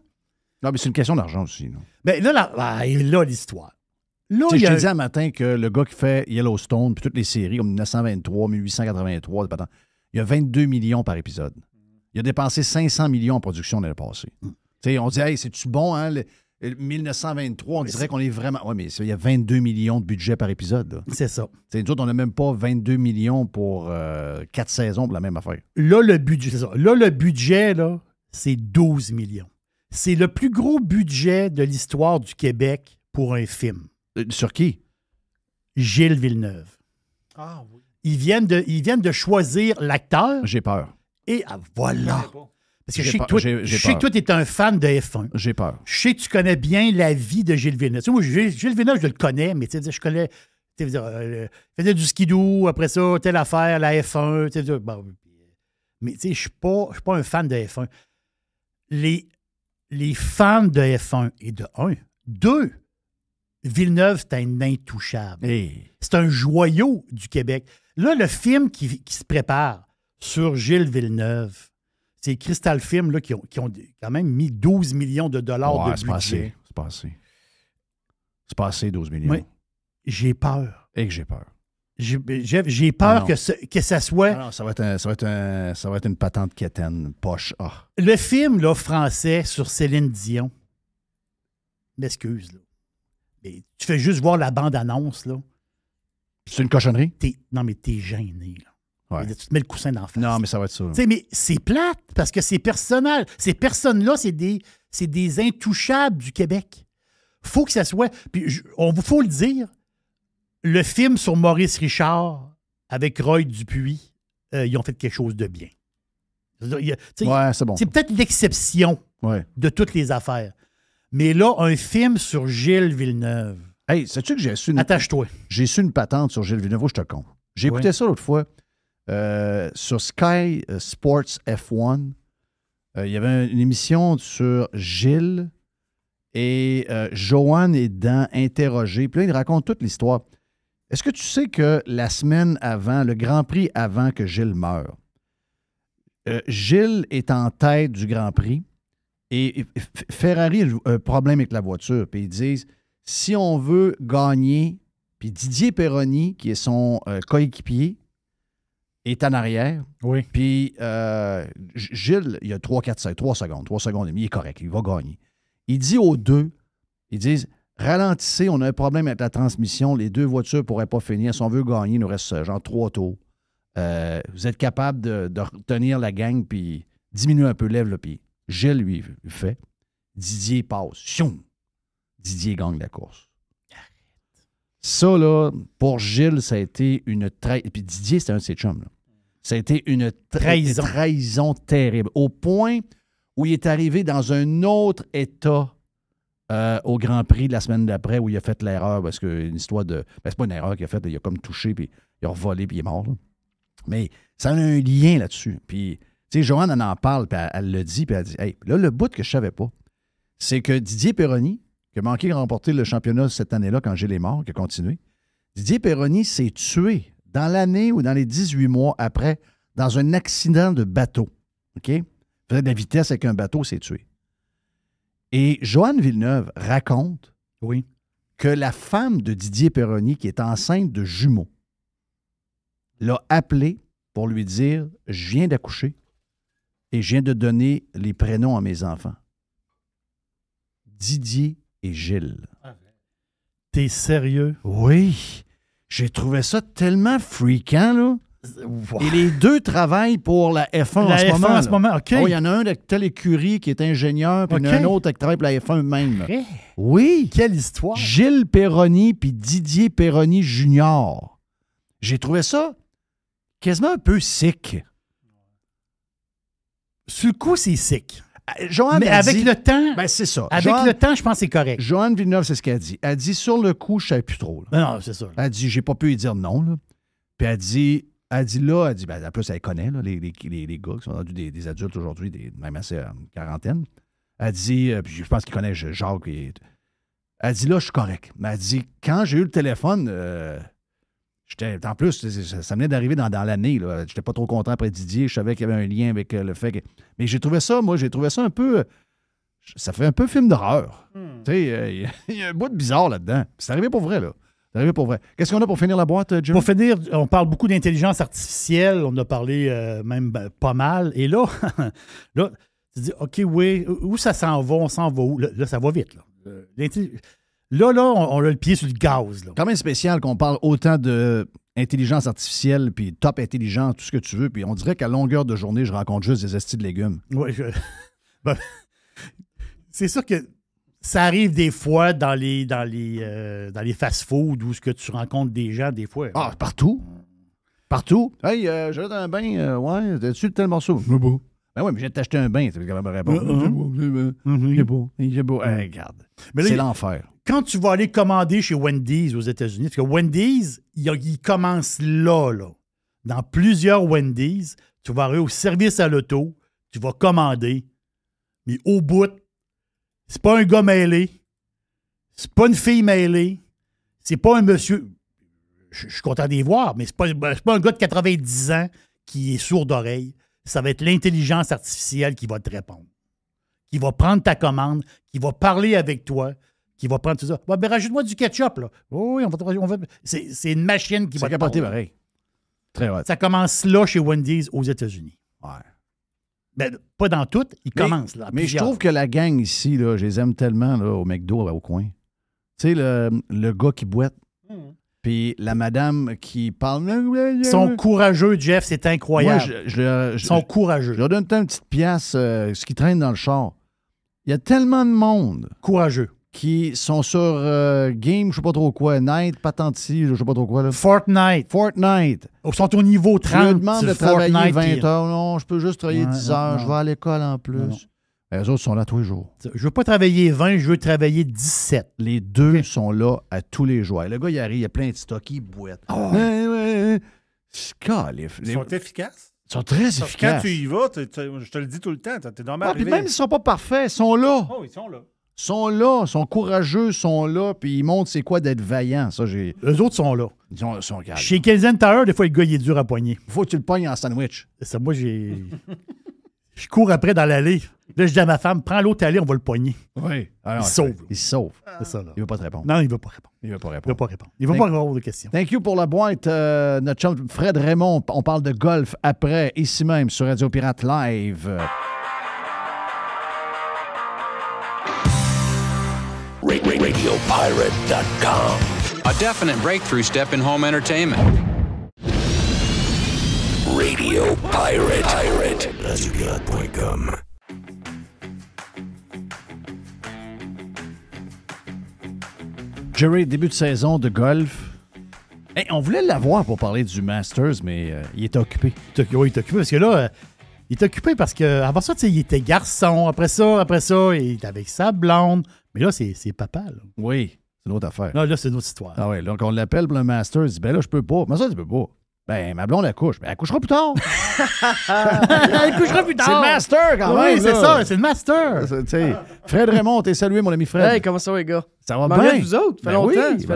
Non, mais c'est une question d'argent aussi. Non? ben là, l'histoire. Là, Tu sais, il y je a te disais un matin que le gars qui fait Yellowstone, puis toutes les séries, comme 1923, 1883, il y a 22 millions par épisode. Il a dépensé 500 millions en production l'année passée. Tu sais, on dit, hey, c'est-tu bon, hein? 1923, on dirait qu'on est vraiment. Oui, mais il y a 22 millions de budget par épisode. Là. c'est ça. Nous autres, on n'a même pas 22 millions pour 4 saisons pour la même affaire. Là, le budget, c'est ça. Là, le budget, là, c'est 12 millions. C'est le plus gros budget de l'histoire du Québec pour un film. Sur qui? Gilles Villeneuve. Ah oui. Ils viennent de choisir l'acteur J'ai peur. et voilà. Parce que je sais que peur, toi, j'ai je sais que toi, tu es un fan de F1. J'ai peur. Je sais que tu connais bien la vie de Gilles Villeneuve. Tu sais, moi, Gilles Villeneuve, je le connais, mais tu sais, je connais. Tu sais, il faisait du skidoo, après ça, telle affaire, la F1. Tu sais, bon, mais tu sais, je ne suis pas un fan de F1. Les fans de F1 et de 1, 2, Villeneuve, c'est un intouchable. Hey. C'est un joyau du Québec. Là, le film qui se prépare sur Gilles Villeneuve, C'est Crystal Film là, qui ont quand même mis 12 millions de dollars de budget. C'est pas assez. C'est pas assez, 12 millions. Oui. J'ai peur. Et que j'ai peur. J'ai peur que ça soit... Non, ça va être une patente quétaine, poche. Ah. Le film là, français sur Céline Dion, m'excuse, là. Mais tu fais juste voir la bande-annonce, là. C'est une cochonnerie? Non, mais t'es gêné, là. Ouais. Tu te mets le coussin d'en face. Non, mais ça va être ça. Mais c'est plate, parce que c'est personnel. Ces personnes-là, c'est des intouchables du Québec. Faut que ça soit... Puis, faut le dire, le film sur Maurice Richard avec Roy Dupuis, ils ont fait quelque chose de bien. C'est bon. C'est peut-être l'exception de toutes les affaires. Mais là, un film sur Gilles Villeneuve. Hey, sais-tu que j'ai su une... Attache-toi. J'ai su une patente sur Gilles Villeneuve, je te compte. J'ai écouté ça l'autre fois sur Sky Sports F1. Il y avait une émission sur Gilles et Joanne est dedans, interrogée. Puis là, il raconte toute l'histoire. Est-ce que tu sais que la semaine avant, le Grand Prix avant que Gilles meure, Gilles est en tête du Grand Prix et Ferrari a un problème avec la voiture. Puis ils disent, si on veut gagner, puis Didier Perroni, qui est son coéquipier, est en arrière. Oui. Puis Gilles, il y a 3 secondes et demi, il est correct, il va gagner. Il dit aux deux, ils disent, ralentissez, on a un problème avec la transmission, les deux voitures ne pourraient pas finir. Si on veut gagner, il nous reste genre 3 tours. Vous êtes capable de retenir la gang, puis diminuer un peu, lève le pied. Gilles, lui, fait. Didier passe. Chioum! Didier gagne la course. Ça, là, pour Gilles, ça a été une trahison. Puis Didier, c'était un de ses chums, là. Ça a été une trahison terrible. Au point où il est arrivé dans un autre état au Grand Prix la semaine d'après, où il a fait l'erreur, parce que une histoire de... Ben, c'est pas une erreur qu'il a faite, il a comme touché, puis il a revolé, puis il est mort, là. Mais ça a un lien là-dessus. Puis, tu sais, Joanne, elle en parle, puis elle le dit, puis elle dit, hey, là, le bout que je savais pas, c'est que Didier Perroni, qui a manqué de remporter le championnat cette année-là quand Gilles est mort, qui a continué, Didier Perroni s'est tué dans l'année ou dans les 18 mois après dans un accident de bateau. OK? Il faisait de la vitesse avec un bateau, s'est tué. Et Joanne Villeneuve raconte que la femme de Didier Perroni, qui est enceinte de jumeaux, l'a appelé pour lui dire « Je viens d'accoucher et je viens de donner les prénoms à mes enfants. Didier et Gilles. » T'es sérieux? Oui. J'ai trouvé ça tellement freakant, là. Wow. Et les deux travaillent pour la F1 en ce moment. OK. Oh, il y en a un de telle écurie qui est ingénieur, puis il y en a un autre qui travaille pour la F1 même. Okay. Oui. Quelle histoire. Gilles Perroni puis Didier Perroni Junior. J'ai trouvé ça quasiment un peu sick. Sur le coup, c'est sick. Joanne mais avec le temps, ben c'est ça. Avec le temps, je pense que c'est correct. Joanne Villeneuve, c'est ce qu'elle dit. Elle dit, sur le coup, je ne savais plus trop. Là. Non, c'est ça. Elle dit, j'ai pas pu lui dire non. Là. Puis elle dit, ben, en plus, elle connaît là, les gars qui sont rendus des adultes aujourd'hui, même assez quarantaine. Elle dit, puis je pense qu'il connaît Jacques. Elle dit, là, je suis correct. Mais elle dit, quand j'ai eu le téléphone, en plus, ça venait d'arriver dans l'année. Je n'étais pas trop content après Didier. Je savais qu'il y avait un lien avec le fait que... Mais j'ai trouvé ça un peu... Ça fait un peu film d'horreur. Tu sais, il y a un bout de bizarre là-dedans. C'est arrivé pour vrai, là. C'est arrivé pour vrai. Qu'est-ce qu'on a pour finir la boîte, Jim? Pour finir, on parle beaucoup d'intelligence artificielle. On a parlé même pas mal. Et là, là, tu dis, OK, oui, où ça s'en va? On s'en va où? Là, ça va vite. Là, on a le pied sur le gaz. Là. Quand même spécial qu'on parle autant d'intelligence artificielle, puis top intelligent, tout ce que tu veux, puis on dirait qu'à longueur de journée, je rencontre juste des estis de légumes. Oui, c'est sûr que ça arrive des fois dans les fast-foods où ce que tu rencontres des gens, des fois. Ah, partout. Partout. Hey, j'ai un bain, ouais, as-tu tel morceau? C'est beau. Ben oui, mais j'ai t'acheter un bain, tu vas me répondre. C'est beau. Hey, regarde. C'est l'enfer. Quand tu vas aller commander chez Wendy's aux États-Unis, parce que Wendy's, il commence là. Dans plusieurs Wendy's, tu vas arriver au service à l'auto, tu vas commander, mais au bout, c'est pas un gars mêlé, c'est pas une fille mêlée, c'est pas un monsieur. Je suis content d'y voir, mais c'est pas un gars de 90 ans qui est sourd d'oreille. ça va être l'intelligence artificielle qui va te répondre. Qui va prendre ta commande, qui va parler avec toi, qui va prendre tout ça. Ben, rajoute-moi du ketchup, là. Oui, on va... C'est une machine qui va te capoter, parler. pareil. Très hot. Ça commence là chez Wendy's aux États-Unis. Ouais. Ben, pas dans toutes, ils commencent là. Mais je trouve que la gang ici, là, je les aime tellement là, au McDo, au coin. Tu sais, le gars qui boite, puis la madame qui parle. Ils sont courageux, Jeff, c'est incroyable. Moi, ils sont courageux. Je leur donne une petite pièce, ce qui traîne dans le char. Il y a tellement de monde. Courageux. Qui sont sur Game, je sais pas trop quoi, Night, Patenti, je sais pas trop quoi. Là. Fortnite. Ils sont au niveau 30. Je me demande de travailler Fortnite, 20 heures. Non, je peux juste travailler 10 heures. Je vais à l'école en plus. Les autres sont là tous les jours. Je veux pas travailler 20, je veux travailler 17. Les deux sont là à tous les jours. Le gars, il arrive, il y a plein de stocks, il boite. Ils sont efficaces. Ils sont très efficaces. Quand tu y vas, je te le dis tout le temps, t'es normal. Puis même s'ils sont pas parfaits, ils sont là. Oh, ils sont là. Ils sont là, ils sont courageux, ils sont là, puis ils montrent c'est quoi d'être vaillant. Ça, eux autres sont là. Ils sont calmes. Chez Kelsen Tower, des fois, le gars, il est dur à poigner. Faut que tu le pognes en sandwich. Ça, moi, je cours après dans l'allée. Là, je dis à ma femme, prends l'autre allée, on va le poigner. Oui. Il se sauve. Il se sauve. C'est ça, là. Il ne veut pas te répondre. Non, il ne veut pas répondre. Il ne veut pas répondre. Il ne veut pas répondre. Il ne veut pas répondre de questions. Thank you pour la boîte. Notre chum Fred Raymond, on parle de golf après, ici même, sur Radio Pirate Live. RadioPirate.com. A definite breakthrough step in home entertainment. Radio Pirate. RadioPirate.com. Jerry, début de saison de golf. Hey, on voulait l'avoir pour parler du Masters, mais il était occupé. Oui, il est occupé parce que là, il est occupé parce qu'avant ça, il était garçon. Après ça, il était avec sa blonde. Mais là, c'est papa. Là. Oui, c'est une autre affaire. Là, c'est une autre histoire. Ah oui, donc on l'appelle pour le Masters. Il dit, ben là, je peux pas. Mais ça, tu peux pas. Ben, ma blonde, elle couche. Ben, elle couchera plus tard. Elle couchera plus tard. C'est le Master, quand même. Oui, c'est ça, c'est le Master. Fred Raymond, t'es salué, mon ami Fred. Hey, comment ça va, les gars? Ça va bien? Je m'ennuie bien. de vous autres. Ça fait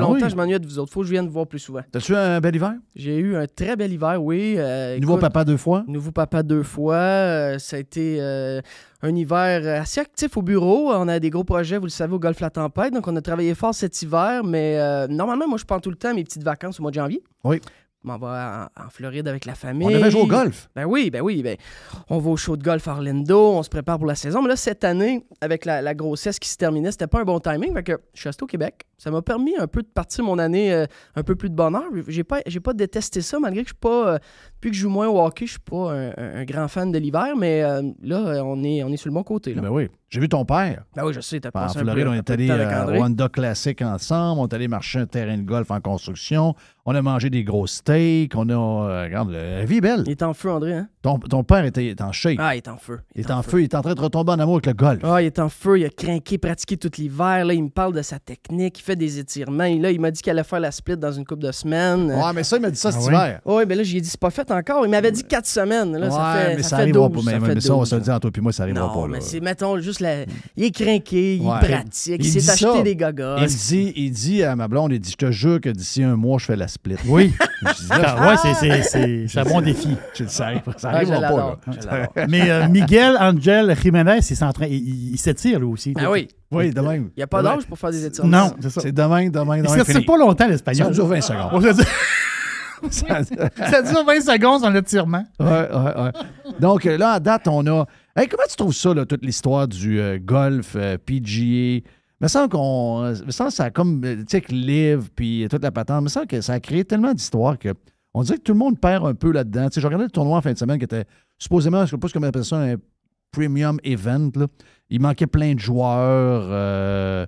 longtemps. Je m'ennuie de vous autres. Faut que je vienne vous voir plus souvent. T'as-tu un bel hiver? J'ai eu un très bel hiver, oui. Nouveau papa 2 fois? Nouveau papa 2 fois. Ça a été un hiver assez actif au bureau. On a des gros projets, vous le savez, au Golf La Tempête. Donc, on a travaillé fort cet hiver. Mais normalement, moi, je prends tout le temps mes petites vacances au mois de janvier. Oui. On m'en va en Floride avec la famille. On avait joué au golf. Ben oui. On va au show de golf à Orlando, on se prépare pour la saison. Mais là, cette année, avec la grossesse qui se terminait, c'était pas un bon timing. Fait que je suis resté au Québec. Ça m'a permis un peu de partir mon année un peu plus de bonheur. J'ai pas détesté ça, malgré que je suis pas... depuis que je joue moins au hockey, je suis pas un grand fan de l'hiver. Mais là, on est sur le bon côté. Là. Ben oui. J'ai vu ton père. Ben oui, je sais. T'as En passé Floride, un on peu est de allé temps avec à André. Rwanda Classic ensemble. On est allé marcher un terrain de golf en construction. On a mangé des gros steaks. On a... regarde, la vie est belle. Il est en feu, André, hein? Ton père est en shape. Ah, il est en feu. Il est en feu. Il est en train de retomber en amour avec le golf. Ah, il est en feu. Il a craqué, pratiqué tout l'hiver. Là, il me parle de sa technique. Il fait des étirements. Et là, il m'a dit qu'il allait faire la split dans une couple de semaines. Ouais, mais ça, il m'a dit ça cet hiver. Oui, ben là, j'ai dit, c'est pas fait encore. Il m'avait dit 4 semaines. Là, Ouais, mais ça ça fait arrivera 12, pas. Mais ça, 12, on va se le dire entre toi et moi, ça arrivera non, pas. mais Là. c'est, mettons, juste il est craqué, il Ouais. pratique, il s'est dit acheté ça. des gogos. Il dit à ma blonde, il dit, je te jure que d'ici un mois, je fais la split. Oui. Je dis, là, C'est un bon défi. ça arrivera Ah, pas. je l'adore. Là. Mais Miguel Angel Jiménez, il s'étire lui aussi. Ah oui. Oui, de même. Il n'y a pas d'âge pour faire des étirements. Non, c'est ça. C'est demain. Il ne s'étire pas longtemps, Ça l'espagnol. dure 20 secondes. On va dire- Ça dure 20 secondes, son étirement. Ouais. Donc, là, à date, on a... Hey, comment tu trouves ça, là, toute l'histoire du golf, PGA? Il me semble que ça a comme, tu sais, que Live, puis toute la patente, il me semble que ça a créé tellement d'histoires que on dirait que tout le monde perd un peu là-dedans. Tu sais, je regardais le tournoi en fin de semaine qui était supposément, je ne sais pas comment on appelle ça, un premium event, là. Il manquait plein de joueurs.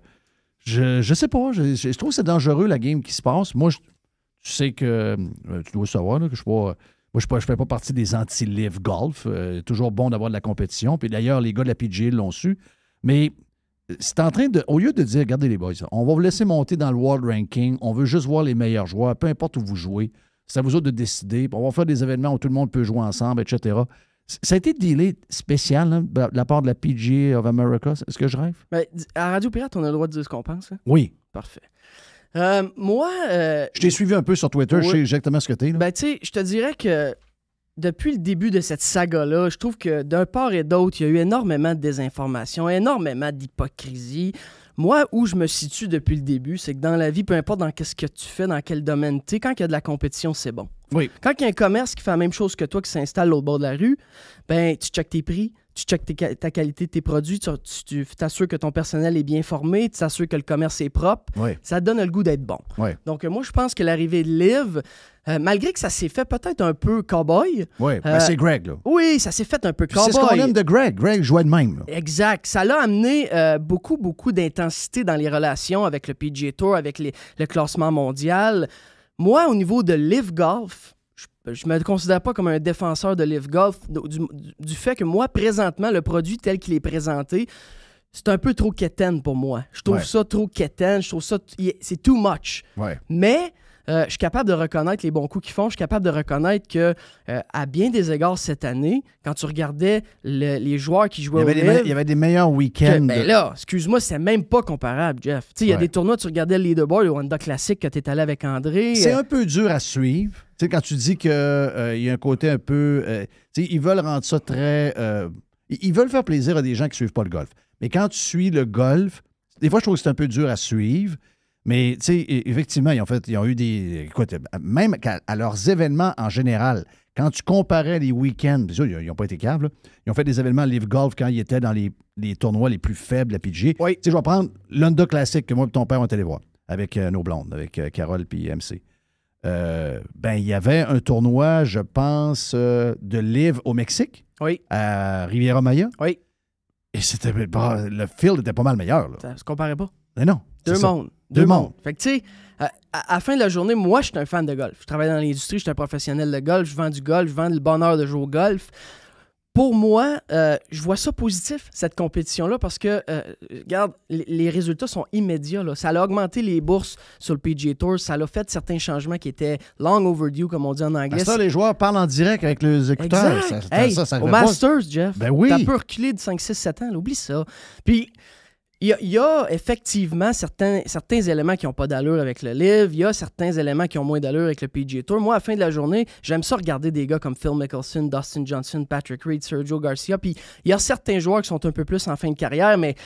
Je sais pas. Je trouve que c'est dangereux, la game qui se passe. Moi, tu sais que... tu dois savoir là, que je suis pas... Moi, je ne fais pas partie des anti-live golf. Toujours bon d'avoir de la compétition. Puis d'ailleurs, les gars de la PGA l'ont su. Mais c'est en train de... Au lieu de dire, regardez les boys, on va vous laisser monter dans le World Ranking. On veut juste voir les meilleurs joueurs, peu importe où vous jouez. C'est à vous autres de décider. On va faire des événements où tout le monde peut jouer ensemble, etc. Ça a été dealé spécial hein, de la part de la PGA of America. Est-ce que je rêve? Ben, à Radio Pirate, on a le droit de dire ce qu'on pense. Hein? Oui. Parfait. Moi... Je t'ai suivi un peu sur Twitter. Oui. Je sais exactement ce que t'es. Là. Ben, tu sais, je te dirais que depuis le début de cette saga-là, je trouve que d'un part et d'autre, il y a eu énormément de désinformation, énormément d'hypocrisie. Moi, où je me situe depuis le début, c'est que dans la vie, peu importe dans qu'est-ce que tu fais, dans quel domaine tu es, quand il y a de la compétition, c'est bon. Oui. Quand il y a un commerce qui fait la même chose que toi, qui s'installe à l'autre bord de la rue, ben tu checkes tes prix, tu checkes ta qualité de tes produits, tu t'assures que ton personnel est bien formé, tu t'assures que le commerce est propre. Oui. Ça te donne le goût d'être bon. Oui. Donc, moi, je pense que l'arrivée de Liv, malgré que ça s'est fait peut-être un peu cow-boy. Oui, c'est Greg, là. Oui, ça s'est fait un peu Puis cow-boy. c'est ce qu'on aime de Greg. Greg jouait de même, là. Exact. Ça l'a amené beaucoup d'intensité dans les relations avec le PGA Tour, avec le classement mondial. Moi, au niveau de Liv Golf, je me considère pas comme un défenseur de Liv Golf du fait que moi, présentement, le produit tel qu'il est présenté, c'est un peu trop quétaine pour moi. Je trouve ça trop quétaine. Je trouve ça... C'est too much. Ouais. Mais... je suis capable de reconnaître les bons coups qu'ils font. Je suis capable de reconnaître que, à bien des égards cette année, quand tu regardais les joueurs qui jouaient il y avait des meilleurs week-ends. Ben là, excuse-moi, c'est même pas comparable, Jeff. Il y a des tournois, tu regardais le leaderboard, le Honda Classic que tu es allé avec André. C'est un peu dur à suivre. T'sais, quand tu dis qu'il y a un côté un peu... ils veulent rendre ça très... ils veulent faire plaisir à des gens qui ne suivent pas le golf. Mais quand tu suis le golf, des fois, je trouve que c'est un peu dur à suivre. Mais, tu sais, effectivement, ils ont eu des... Écoute, même à leurs événements en général, quand tu comparais les week-ends, bien sûr, ils n'ont pas été caves, là. Ils ont fait des événements Live Golf quand ils étaient dans les tournois les plus faibles à PGA. Oui. Tu sais, je vais prendre l'Honda Classic que moi et ton père ont été voir avec nos blondes, avec Carole puis MC. Il y avait un tournoi, je pense, de Live au Mexique, à Riviera Maya. Oui. Et c'était... le field était pas mal meilleur, là. Ça se comparait pas. Mais non. Deux mondes. Fait que, tu sais, à la fin de la journée, moi, je suis un fan de golf. Je travaille dans l'industrie, je suis un professionnel de golf, je vends du golf, je vends le bonheur de jouer au golf. Pour moi, je vois ça positif, cette compétition-là, parce que, regarde, les résultats sont immédiats, là. Ça a augmenté les bourses sur le PGA Tour, ça a fait certains changements qui étaient long overdue, comme on dit en anglais. Ça, les joueurs parlent en direct avec les écouteurs. Exact. Ça au Masters, Jeff, ben oui. T'as peu reculé de 5, 6, 7 ans, là, oublie ça. Puis... Il y a effectivement certains éléments qui n'ont pas d'allure avec le Live. Il y a certains éléments qui ont moins d'allure avec le PGA Tour. Moi, à la fin de la journée, j'aime ça regarder des gars comme Phil Mickelson, Dustin Johnson, Patrick Reed, Sergio Garcia. Puis il y a certains joueurs qui sont un peu plus en fin de carrière, mais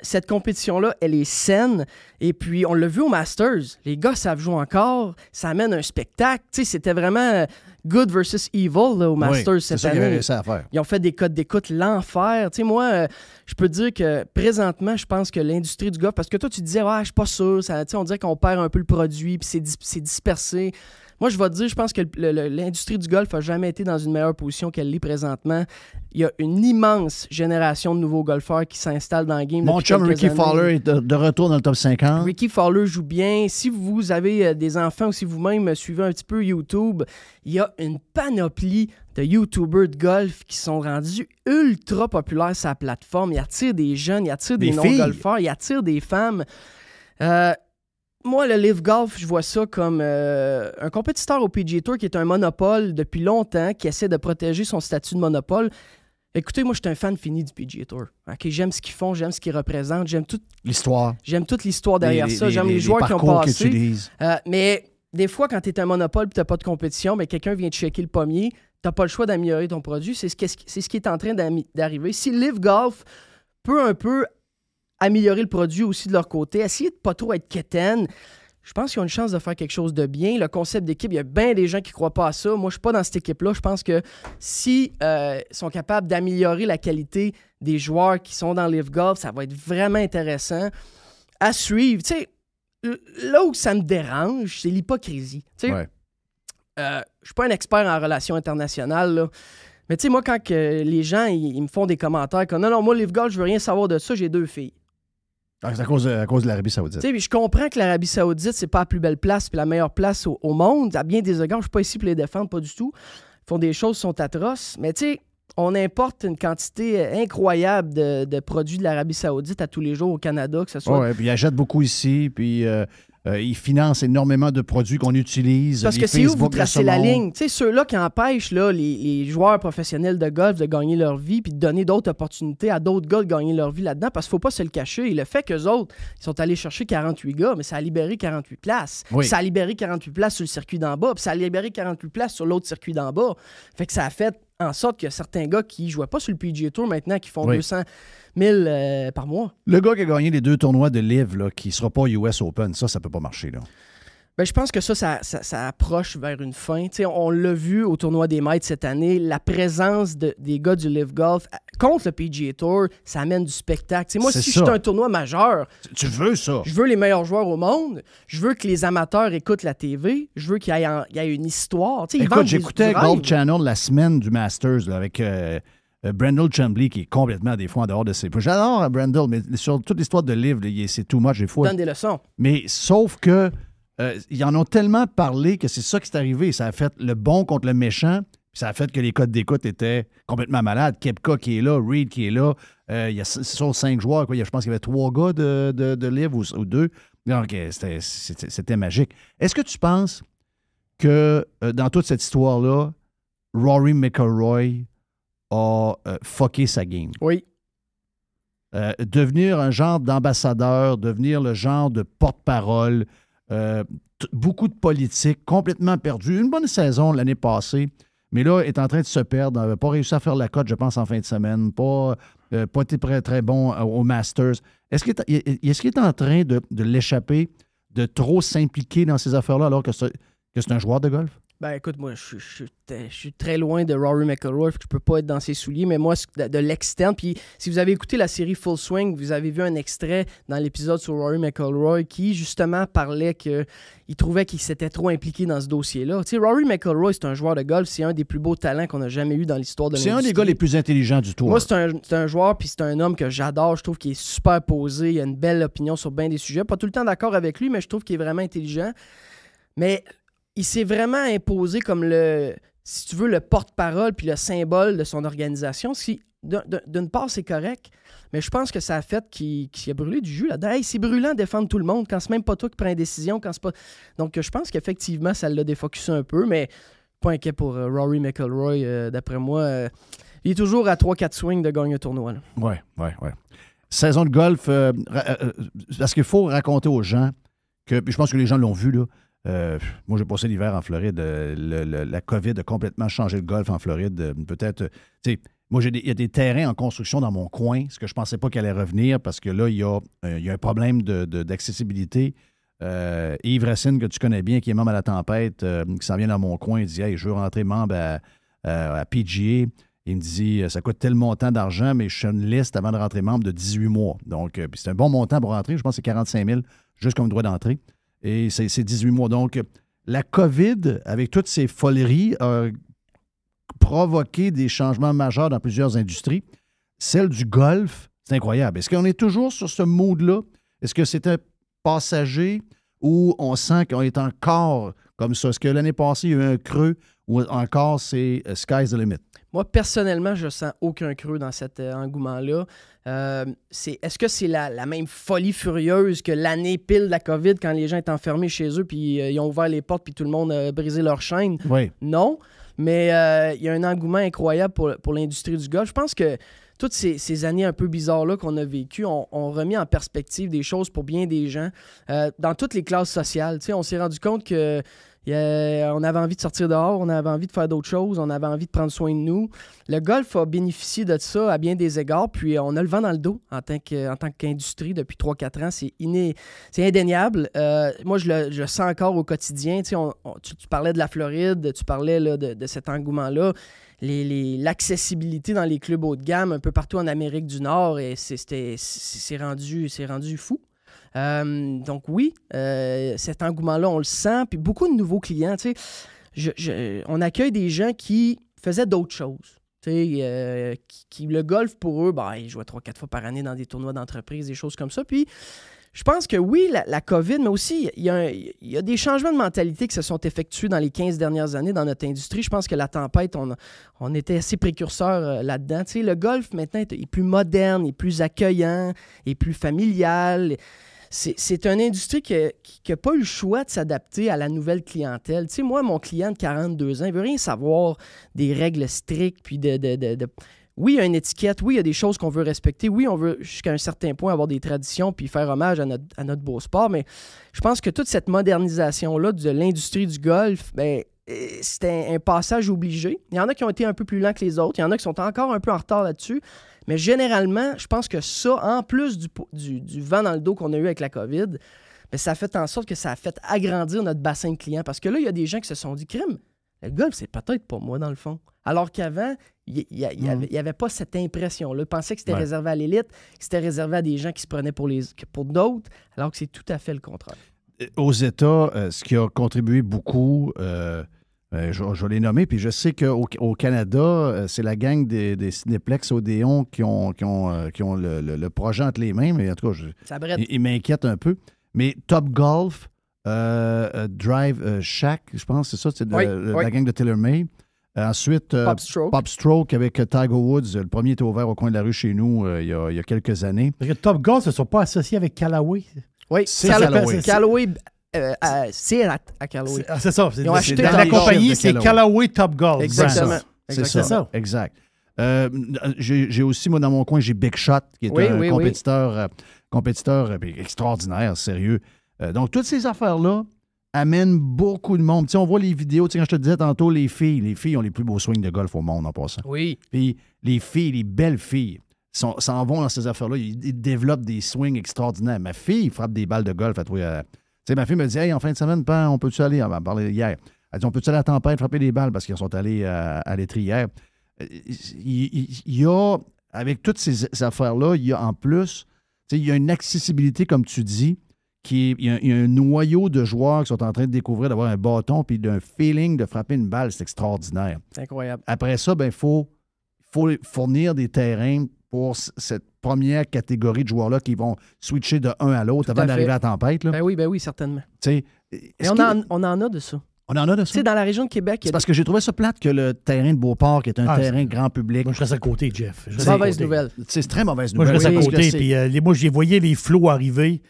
cette compétition-là, elle est saine. Et puis, on l'a vu au Masters. Les gars savent jouer encore. Ça amène un spectacle. Tu sais, c'était vraiment... good versus evil là, au Masters cette année. Ils ont fait des codes d'écoute l'enfer. Tu sais, moi, je peux te dire que présentement, je pense que l'industrie du golf, parce que toi, tu disais, je suis pas sûr, ça, on dirait qu'on perd un peu le produit, puis c'est dispersé. Moi, je vais te dire, je pense que l'industrie du golf n'a jamais été dans une meilleure position qu'elle l'est présentement. Il y a une immense génération de nouveaux golfeurs qui s'installent dans le game. Mon chum Ricky Fowler est de retour dans le top 50. Ricky Fowler joue bien. Si vous avez des enfants ou si vous-même suivez un petit peu YouTube, il y a une panoplie de YouTubers de golf qui sont rendus ultra populaires sur la plateforme. Ils attirent des jeunes, ils attirent des non-golfeurs, ils attirent des femmes. Moi, le Live Golf, je vois ça comme un compétiteur au PGA Tour qui est un monopole depuis longtemps, qui essaie de protéger son statut de monopole. Écoutez, moi, je suis un fan fini du PGA Tour. Okay? J'aime ce qu'ils font, j'aime ce qu'ils représentent, j'aime toute l'histoire. J'aime toute l'histoire derrière ça. J'aime les joueurs qui ont passé. Mais des fois, quand tu es un monopole et tu n'as pas de compétition, mais quelqu'un vient te checker le pommier, tu n'as pas le choix d'améliorer ton produit. C'est ce qui est en train d'arriver. Si Live Golf peut un peu améliorer le produit aussi de leur côté, essayer de pas trop être quétaine, je pense qu'ils ont une chance de faire quelque chose de bien. Le concept d'équipe, il y a bien des gens qui ne croient pas à ça. Moi, je ne suis pas dans cette équipe-là. Je pense que si sont capables d'améliorer la qualité des joueurs qui sont dans Live Golf, ça va être vraiment intéressant à suivre. Tu sais, là où ça me dérange, c'est l'hypocrisie. Tu sais, je ne suis pas un expert en relations internationales, là. Mais tu sais, moi, quand les gens ils me font des commentaires comme « Non, moi, Live Golf, je veux rien savoir de ça, j'ai 2 filles. » C'est à cause de l'Arabie Saoudite. Je comprends que l'Arabie Saoudite, c'est pas la plus belle place puis la meilleure place au monde. À bien des égards, je suis pas ici pour les défendre, pas du tout. Ils font des choses qui sont atroces. Mais tu sais, on importe une quantité incroyable de produits de l'Arabie Saoudite à tous les jours au Canada, que ce soit... Oui, puis ils achètent beaucoup ici. Puis Ils financent énormément de produits qu'on utilise. Parce que c'est où vous tracez la ligne. Tu sais, ceux-là qui empêchent là, les joueurs professionnels de golf de gagner leur vie puis de donner d'autres opportunités à d'autres gars de gagner leur vie là-dedans, parce qu'il ne faut pas se le cacher. Et le fait qu'eux autres, ils sont allés chercher 48 gars, mais ça a libéré 48 places. Oui. Ça a libéré 48 places sur le circuit d'en bas, puis ça a libéré 48 places sur l'autre circuit d'en bas. Fait que ça a fait en sorte qu'il y a certains gars qui ne jouaient pas sur le PGA Tour maintenant, qui font 200 000 par mois. Le gars qui a gagné les 2 tournois de LIV, là, qui ne sera pas US Open, ça ne peut pas marcher. Là. Ben, je pense que ça approche vers une fin. T'sais, on l'a vu au tournoi des maîtres cette année, la présence des gars du LIV Golf contre le PGA Tour, ça amène du spectacle. T'sais, moi, si je suis un tournoi majeur, tu veux ça. Je veux les meilleurs joueurs au monde, je veux que les amateurs écoutent la TV, je veux qu'il y ait une histoire. Écoute, j'écoutais Golf Channel la semaine du Masters là, avec Brandel Chambly, qui est complètement des fois en dehors de ses... J'adore Brandel, mais sur toute l'histoire de LIV, c'est too much des fois. Donne des leçons. Mais sauf que ils en ont tellement parlé que c'est ça qui est arrivé. Ça a fait le bon contre le méchant. Puis ça a fait que les codes d'écoute étaient complètement malades. Koepka qui est là, Reed qui est là. Il y a sur 5 joueurs. Quoi. Je pense qu'il y avait 3 gars de LIV ou 2. Donc, c'était magique. Est-ce que tu penses que dans toute cette histoire-là, Rory McIlroy a fucké sa game? Oui. Devenir un genre d'ambassadeur, devenir le genre de porte-parole, beaucoup de politique, complètement perdu. Une bonne saison l'année passée, mais là, est en train de se perdre. N'avait pas réussi à faire la cote, je pense, en fin de semaine. Pas été très, très bon au Masters. Est-ce qu'il est en train de l'échapper, de trop s'impliquer dans ces affaires-là alors que c'est un joueur de golf? Ben écoute, moi, je suis très loin de Rory McIlroy, je peux pas être dans ses souliers, mais moi, de l'externe, puis si vous avez écouté la série Full Swing, vous avez vu un extrait dans l'épisode sur Rory McIlroy qui, justement, parlait qu'il trouvait qu'il s'était trop impliqué dans ce dossier-là. Tu sais, Rory McIlroy, c'est un joueur de golf, c'est un des plus beaux talents qu'on a jamais eu dans l'histoire de l'industrie. C'est un des gars les plus intelligents du tour. Moi, c'est un joueur, puis c'est un homme que j'adore, je trouve qu'il est super posé, il a une belle opinion sur bien des sujets. Pas tout le temps d'accord avec lui, mais je trouve qu'il est vraiment intelligent. Mais il s'est vraiment imposé comme si tu veux, le porte-parole puis le symbole de son organisation. D'une part, c'est correct, mais je pense que ça a fait qu'il a brûlé du jus là-dedans. Hey, c'est brûlant de défendre tout le monde quand c'est même pas toi qui prends une décision. Quand c'est pas... Donc, je pense qu'effectivement, ça l'a défocusé un peu, mais pas inquiet pour Rory McIlroy. D'après moi, il est toujours à 3-4 swings de gagner un tournoi. Oui. Saison de golf, parce qu'il faut raconter aux gens que, puis je pense que les gens l'ont vu, là. Moi, j'ai passé l'hiver en Floride. La COVID a complètement changé le golf en Floride. Peut-être, tu sais, moi, il y a des terrains en construction dans mon coin, ce que je ne pensais pas qu'elle allait revenir parce que là, il y a un problème d'accessibilité. Yves Racine, que tu connais bien, qui est membre à la Tempête, qui s'en vient dans mon coin, il dit « Hey, je veux rentrer membre à PGA ». Il me dit « Ça coûte tel montant d'argent, mais je suis une liste avant de rentrer membre de 18 mois. » Donc, c'est un bon montant pour rentrer. Je pense que c'est 45 000 juste comme droit d'entrée. Et c'est 18 mois. Donc, la COVID, avec toutes ces foleries, a provoqué des changements majeurs dans plusieurs industries. Celle du golf, c'est incroyable. Est-ce qu'on est toujours sur ce mood-là? Est-ce que c'était passager ou on sent qu'on est encore comme ça? Est-ce que l'année passée, il y a eu un creux ou encore c'est sky's the limit? Moi, personnellement, je sens aucun creux dans cet engouement-là. Est-ce que c'est la même folie furieuse que l'année pile de la COVID quand les gens étaient enfermés chez eux puis ils ont ouvert les portes puis tout le monde a brisé leur chaîne? Oui. Non, mais il y a un engouement incroyable pour l'industrie du golf. Je pense que toutes ces années un peu bizarres-là qu'on a vécues ont remis en perspective des choses pour bien des gens dans toutes les classes sociales. Tu sais, on s'est rendu compte que on avait envie de sortir dehors, on avait envie de faire d'autres choses, on avait envie de prendre soin de nous. Le golf a bénéficié de ça à bien des égards, puis on a le vent dans le dos en tant qu'industrie depuis 3-4 ans. C'est indéniable. Moi, je le sens encore au quotidien. Tu sais, tu parlais de la Floride, tu parlais là, de cet engouement-là. L'accessibilité dans les clubs haut de gamme un peu partout en Amérique du Nord, et c'est rendu fou. Donc oui, cet engouement-là, on le sent. Puis beaucoup de nouveaux clients. Tu sais, on accueille des gens qui faisaient d'autres choses. Tu sais, le golf, pour eux, ils jouaient 3-4 fois par année dans des tournois d'entreprise, des choses comme ça. Puis je pense que oui, la COVID, mais aussi, il y a des changements de mentalité qui se sont effectués dans les 15 dernières années dans notre industrie. Je pense que la Tempête, on était assez précurseurs là-dedans. Tu sais, le golf, maintenant, est plus moderne, est plus accueillant, est plus familial. c'est une industrie qui n'a pas eu le choix de s'adapter à la nouvelle clientèle. Tu sais, moi, mon client de 42 ans, il veut rien savoir des règles strictes, puis Oui, il y a une étiquette, oui, il y a des choses qu'on veut respecter, oui, on veut jusqu'à un certain point avoir des traditions puis faire hommage à notre beau sport, mais je pense que toute cette modernisation-là de l'industrie du golf, ben, c'était un passage obligé. Il y en a qui ont été un peu plus lents que les autres, il y en a qui sont encore un peu en retard là-dessus, mais généralement, je pense que ça, en plus du vent dans le dos qu'on a eu avec la COVID, bien, ça a fait en sorte que ça a fait agrandir notre bassin de clients. Parce que là, il y a des gens qui se sont dit, crime, le golf, c'est peut-être pas moi, dans le fond. Alors qu'avant, il n'y avait pas cette impression-là. Ils pensaient que c'était réservé à l'élite, que c'était réservé à des gens qui se prenaient pour d'autres, alors que c'est tout à fait le contraire. Aux États, ce qui a contribué beaucoup, je vais les nommer, puis je sais qu'au Canada, c'est la gang des Cinéplex Odéon qui ont le projet entre les mains, mais en tout cas, ils m'inquiètent un peu. Mais Top Golf, Drive Shack, je pense, c'est ça, c'est la gang de TaylorMade. Ensuite, Pop Stroke avec Tiger Woods. Le premier était ouvert au coin de la rue chez nous il y a quelques années. Parce que Top Golf ne sont pas associés avec Callaway. Oui, c'est Callaway. C'est à Callaway. C'est ça. Ils ont acheté la compagnie, c'est Callaway Top Golf. Exactement. C'est ça. Exact. J'ai aussi, moi, dans mon coin, j'ai Big Shot, qui est un compétiteur extraordinaire, sérieux. Donc, toutes ces affaires-là amènent beaucoup de monde. Tu sais, on voit les vidéos, tu sais, quand je te disais tantôt, les filles ont les plus beaux swings de golf au monde en passant. Oui. Puis les filles, les belles filles, s'en vont dans ces affaires-là. Ils développent des swings extraordinaires. Ma fille frappe des balles de golf à toi. Tu sais, ma fille me dit, hey, en fin de semaine, on peut-tu aller? On va parler hier. Elle dit, on peut-tu aller à la tempête frapper des balles parce qu'ils sont allés à l'étrie hier. Il y a, avec toutes ces affaires-là, il y a en plus, tu sais, il y a une accessibilité, comme tu dis, il y a un noyau de joueurs qui sont en train de découvrir, d'avoir un bâton puis d'un feeling de frapper une balle. C'est extraordinaire. C'est incroyable. Après ça, il faut fournir des terrains pour cette première catégorie de joueurs-là qui vont switcher de un à l'autre avant d'arriver à la tempête. Là. Ben oui, certainement. Mais on en a de ça. On en a de ça? Tu sais, dans la région de Québec... C'est parce que j'ai trouvé ça plate que le terrain de Beauport, qui est un terrain grand public... Moi, je reste à côté, Jeff. C'est mauvaise nouvelle. C'est très mauvaise nouvelle. Moi, je reste à côté, puis moi, je voyais les flots arriver,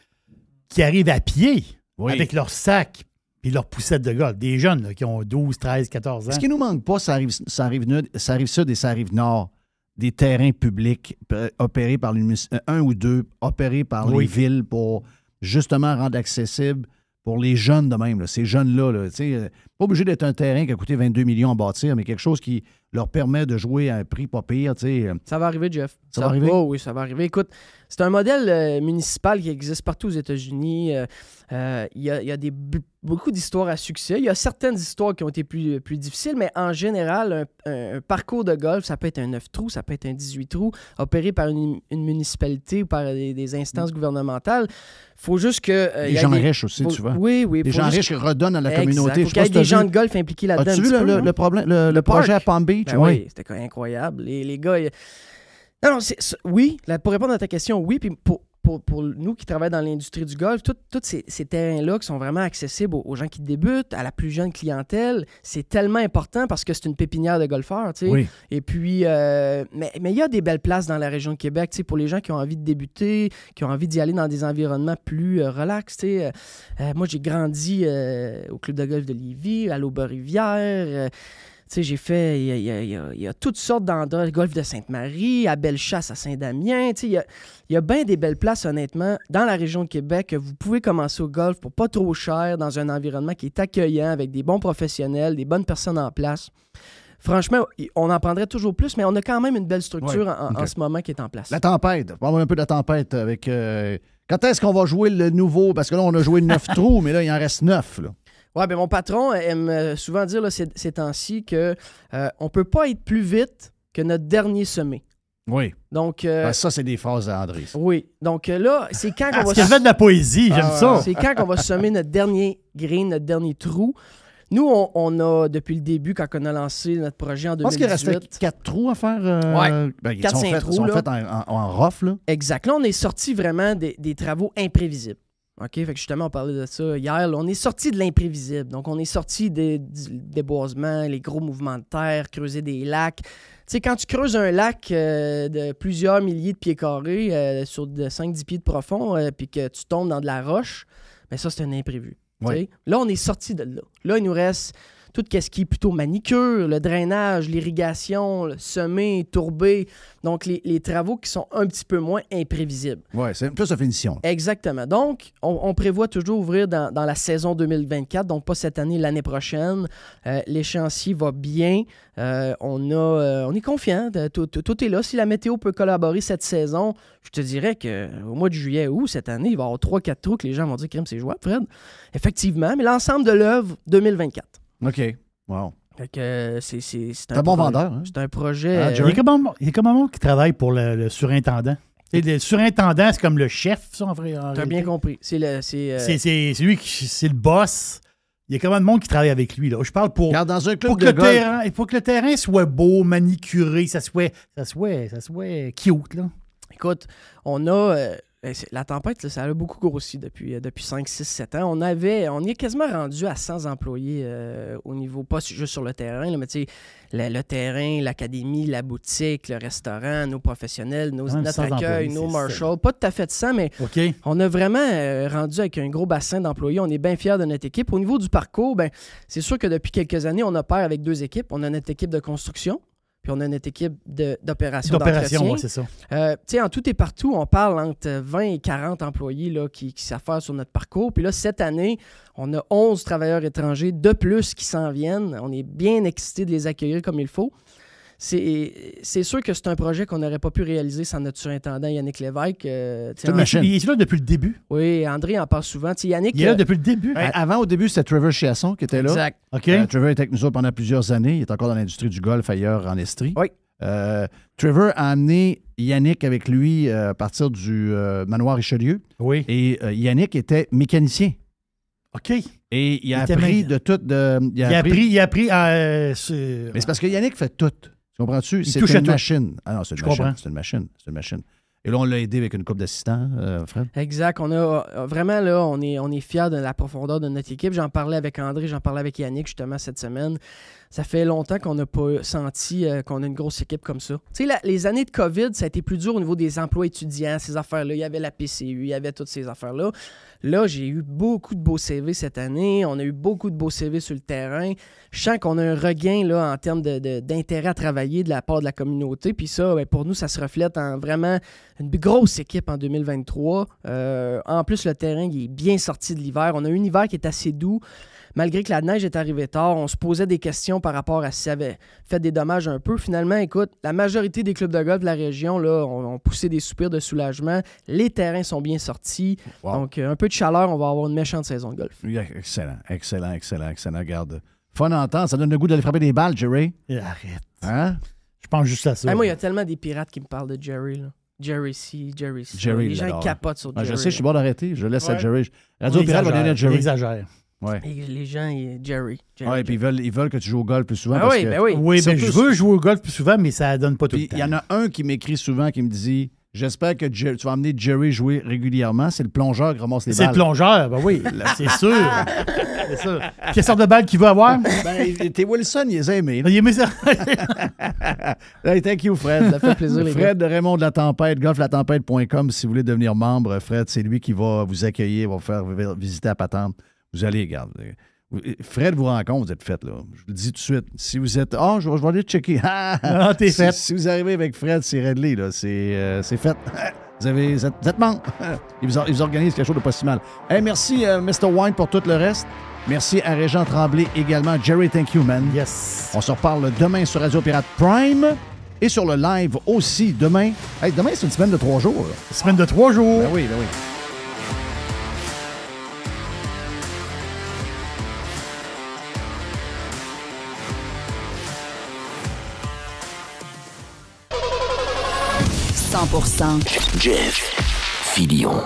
qui arrivent à pied, avec leurs sacs puis leurs poussettes de golf. Des jeunes là, qui ont 12, 13, 14 ans. Ce qui nous manque pas, ça arrive sud et ça arrive nord. Des terrains publics opérés par un ou deux, opérés par les villes pour justement rendre accessible pour les jeunes de même. Là. Ces jeunes-là, pas obligé d'être un terrain qui a coûté 22 millions à bâtir, mais quelque chose qui leur permet de jouer à un prix pas pire. Ça va arriver, Jeff. Ça va arriver? Oh, oui, ça va arriver. Écoute, c'est un modèle municipal qui existe partout aux États-Unis. Il y a beaucoup d'histoires à succès. Il y a certaines histoires qui ont été plus difficiles, mais en général, un parcours de golf, ça peut être un 9 trous, ça peut être un 18 trous, opéré par une municipalité ou par des instances gouvernementales. Il faut juste que... les gens riches aussi, tu vois. Oui. Les gens riches redonnent à la communauté. Il faut qu'il y ait des gens de golf impliqués là-dedans. As-tu vu le projet à Palm Beach? Oui, c'était incroyable. Les gars... Non, oui, pour répondre à ta question, oui. Puis pour nous qui travaillons dans l'industrie du golf, tous ces terrains-là qui sont vraiment accessibles aux gens qui débutent, à la plus jeune clientèle, c'est tellement important parce que c'est une pépinière de golfeurs, tu sais. Oui. Et puis, mais il y a des belles places dans la région de Québec, tu sais, pour les gens qui ont envie de débuter, qui ont envie d'y aller dans des environnements plus relax, tu sais. Moi, j'ai grandi au club de golf de Lévis, à l'Aube-Rivière. Tu sais, j'ai fait, il y a toutes sortes d'endroits, le golfe de Sainte-Marie, à Bellechasse, à Saint-Damien. Tu sais, il y a bien des belles places, honnêtement, dans la région de Québec, que vous pouvez commencer au golf pour pas trop cher, dans un environnement qui est accueillant, avec des bons professionnels, des bonnes personnes en place. Franchement, on en prendrait toujours plus, mais on a quand même une belle structure en ce moment qui est en place. La tempête. On va voir un peu de la tempête avec... Quand est-ce qu'on va jouer le nouveau? Parce que là, on a joué 9 trous, mais là, il en reste 9, là. Oui, bien mon patron aime souvent dire là, ces temps-ci qu'on ne peut pas être plus vite que notre dernier semé. Oui. Donc, ça, c'est des phrases à André. Oui. Donc là, c'est quand qu'on va... C'est de la poésie, j'aime ça. C'est quand qu'on va semer notre dernier green, notre dernier trou. Nous, on a, depuis le début, quand on a lancé notre projet en 2018... Je pense qu'il restait 4 trous à faire. Oui, 4-5 trous. Ils sont faits en rough, là. Exact. Là, on est sorti vraiment des travaux imprévisibles. OK? Fait que justement, on parlait de ça hier. Là, on est sorti de l'imprévisible. Donc, on est sorti du déboisement, les gros mouvements de terre, creuser des lacs. Tu sais, quand tu creuses un lac de plusieurs milliers de pieds carrés sur de 5-10 pieds de profond, puis que tu tombes dans de la roche, bien ça, c'est un imprévu. Oui. Là, on est sorti de là. Là, il nous reste tout ce qui est plutôt manicure, le drainage, l'irrigation, le semer, tourber. Donc, les travaux qui sont un petit peu moins imprévisibles. Oui, c'est plus de finition. Exactement. Donc, on prévoit toujours ouvrir dans la saison 2024, donc pas cette année, l'année prochaine. L'échéancier va bien. On est confiant. Tout est là. Si la météo peut collaborer cette saison, je te dirais qu'au mois de juillet, août, cette année, il va y avoir 3-4 trous que les gens vont dire crème, c'est jouable, Fred. Effectivement, mais l'ensemble de l'œuvre, 2024. OK. Wow. Fait que c'est un bon vendeur. Hein? C'est un projet. Il y a comme un monde qui travaille pour le surintendant. Le surintendant, c'est comme le chef, ça, en vrai. T'as bien compris. C'est lui qui c'est le boss. Il y a quand même de monde qui travaille avec lui. Là. Je parle pour, Regarde, dans un club pour que de le golf, terrain, pour que le terrain soit beau, manicuré, ça soit cute. Là. Écoute, on a. La tempête, là, ça a beaucoup grossi depuis 5, 6, 7 ans. On est quasiment rendu à 100 employés au niveau, pas juste sur le terrain, là, mais tu sais, le terrain, l'académie, la boutique, le restaurant, nos professionnels, notre accueil, nos marshals. Pas tout à fait de 100, mais on a vraiment rendu avec un gros bassin d'employés. On est bien fiers de notre équipe. Au niveau du parcours, ben, c'est sûr que depuis quelques années, on opère avec 2 équipes. On a notre équipe de construction. Puis on a notre équipe d'opération d'entretien. Oui, c'est ça. Tu sais, en tout et partout, on parle entre 20 et 40 employés là, qui s'affairent sur notre parcours. Puis là, cette année, on a 11 travailleurs étrangers de plus qui s'en viennent. On est bien excités de les accueillir comme il faut. C'est sûr que c'est un projet qu'on n'aurait pas pu réaliser sans notre surintendant Yannick Lévesque. Il est là depuis le début. Oui, André en parle souvent. Yannick, il est là depuis le début. Avant, au début, c'était Trevor Chiasson qui était là. Exact. Okay. Trevor était avec nous autres pendant plusieurs années. Il est encore dans l'industrie du golf ailleurs en Estrie. Oui. Trevor a amené Yannick avec lui à partir du manoir Richelieu. Oui. Et Yannick était mécanicien. OK. Et il a appris de tout. Il a appris Mais c'est parce que Yannick fait tout. Tu comprends-tu? C'est une machine. Ah non, c'est une machine. C'est une machine. Et là, on l'a aidé avec une couple d'assistants, Fred. Exact. On a vraiment, là, on est fiers de la profondeur de notre équipe. J'en parlais avec André, j'en parlais avec Yannick, justement, cette semaine. Ça fait longtemps qu'on n'a pas senti qu'on a une grosse équipe comme ça. Tu sais, les années de COVID, ça a été plus dur au niveau des emplois étudiants, ces affaires-là. Il y avait la PCU, il y avait toutes ces affaires-là. Là, j'ai eu beaucoup de beaux CV cette année. On a eu beaucoup de beaux CV sur le terrain. Je sens qu'on a un regain là, en termes d'intérêt à travailler de la part de la communauté. Puis ça, ben, pour nous, ça se reflète en vraiment une grosse équipe en 2023. En plus, le terrain il est bien sorti de l'hiver. On a eu un hiver qui est assez doux. Malgré que la neige est arrivée tard, on se posait des questions par rapport à si ça avait fait des dommages un peu. Finalement, écoute, la majorité des clubs de golf de la région là, ont poussé des soupirs de soulagement. Les terrains sont bien sortis. Wow. Donc, un peu de chaleur, on va avoir une méchante saison de golf. Excellent. Regarde. Fun à entendre. Ça donne le goût d'aller frapper des balles, Jerry. Arrête. Hein? Je pense juste à ça. Moi, il y a tellement des pirates qui me parlent de Jerry, là. Jerry C. Les gens capotent sur Jerry. Je sais, je suis bon d'arrêter. Je laisse à Jerry. Radio Pirate va donner à Jerry. Il exagère. Ouais. Et les gens, Jerry. Oui, puis ils veulent que tu joues au golf plus souvent. Oui, je veux jouer au golf plus souvent, mais ça donne pas tout le temps. Il y en a un qui m'écrit souvent qui me dit j'espère que tu vas amener Jerry jouer régulièrement. C'est le plongeur qui ramasse les balles. C'est le plongeur, ben oui, c'est sûr. C'est sûr. Quelle sorte de balle qu'il veut avoir? T'es Wilson, il les a aimés. Il aimait ça. Hey, thank you, Fred. Ça fait plaisir, les gars. Fred de Raymond de la Tempête, golflatempête.com. Si vous voulez devenir membre, Fred, c'est lui qui va vous accueillir, va vous faire visiter à Patente. Vous allez, regarde. Fred vous rencontre, vous êtes fait, là. Je vous le dis tout de suite. Si vous êtes. Je vais aller checker. T'es fait. Si vous arrivez avec Fred, c'est réglé, là. C'est fait. Vous êtes membre. Il vous organise quelque chose de pas si mal. Hey, merci, Mr. Wine, pour tout le reste. Merci à Régent Tremblay également. Jerry, thank you, man. Yes. On se reparle demain sur Radio Pirate Prime et sur le live aussi demain. Hey, demain, c'est une semaine de 3 jours. Là. Une semaine de 3 jours. Ben oui. 100% Jeff Filion.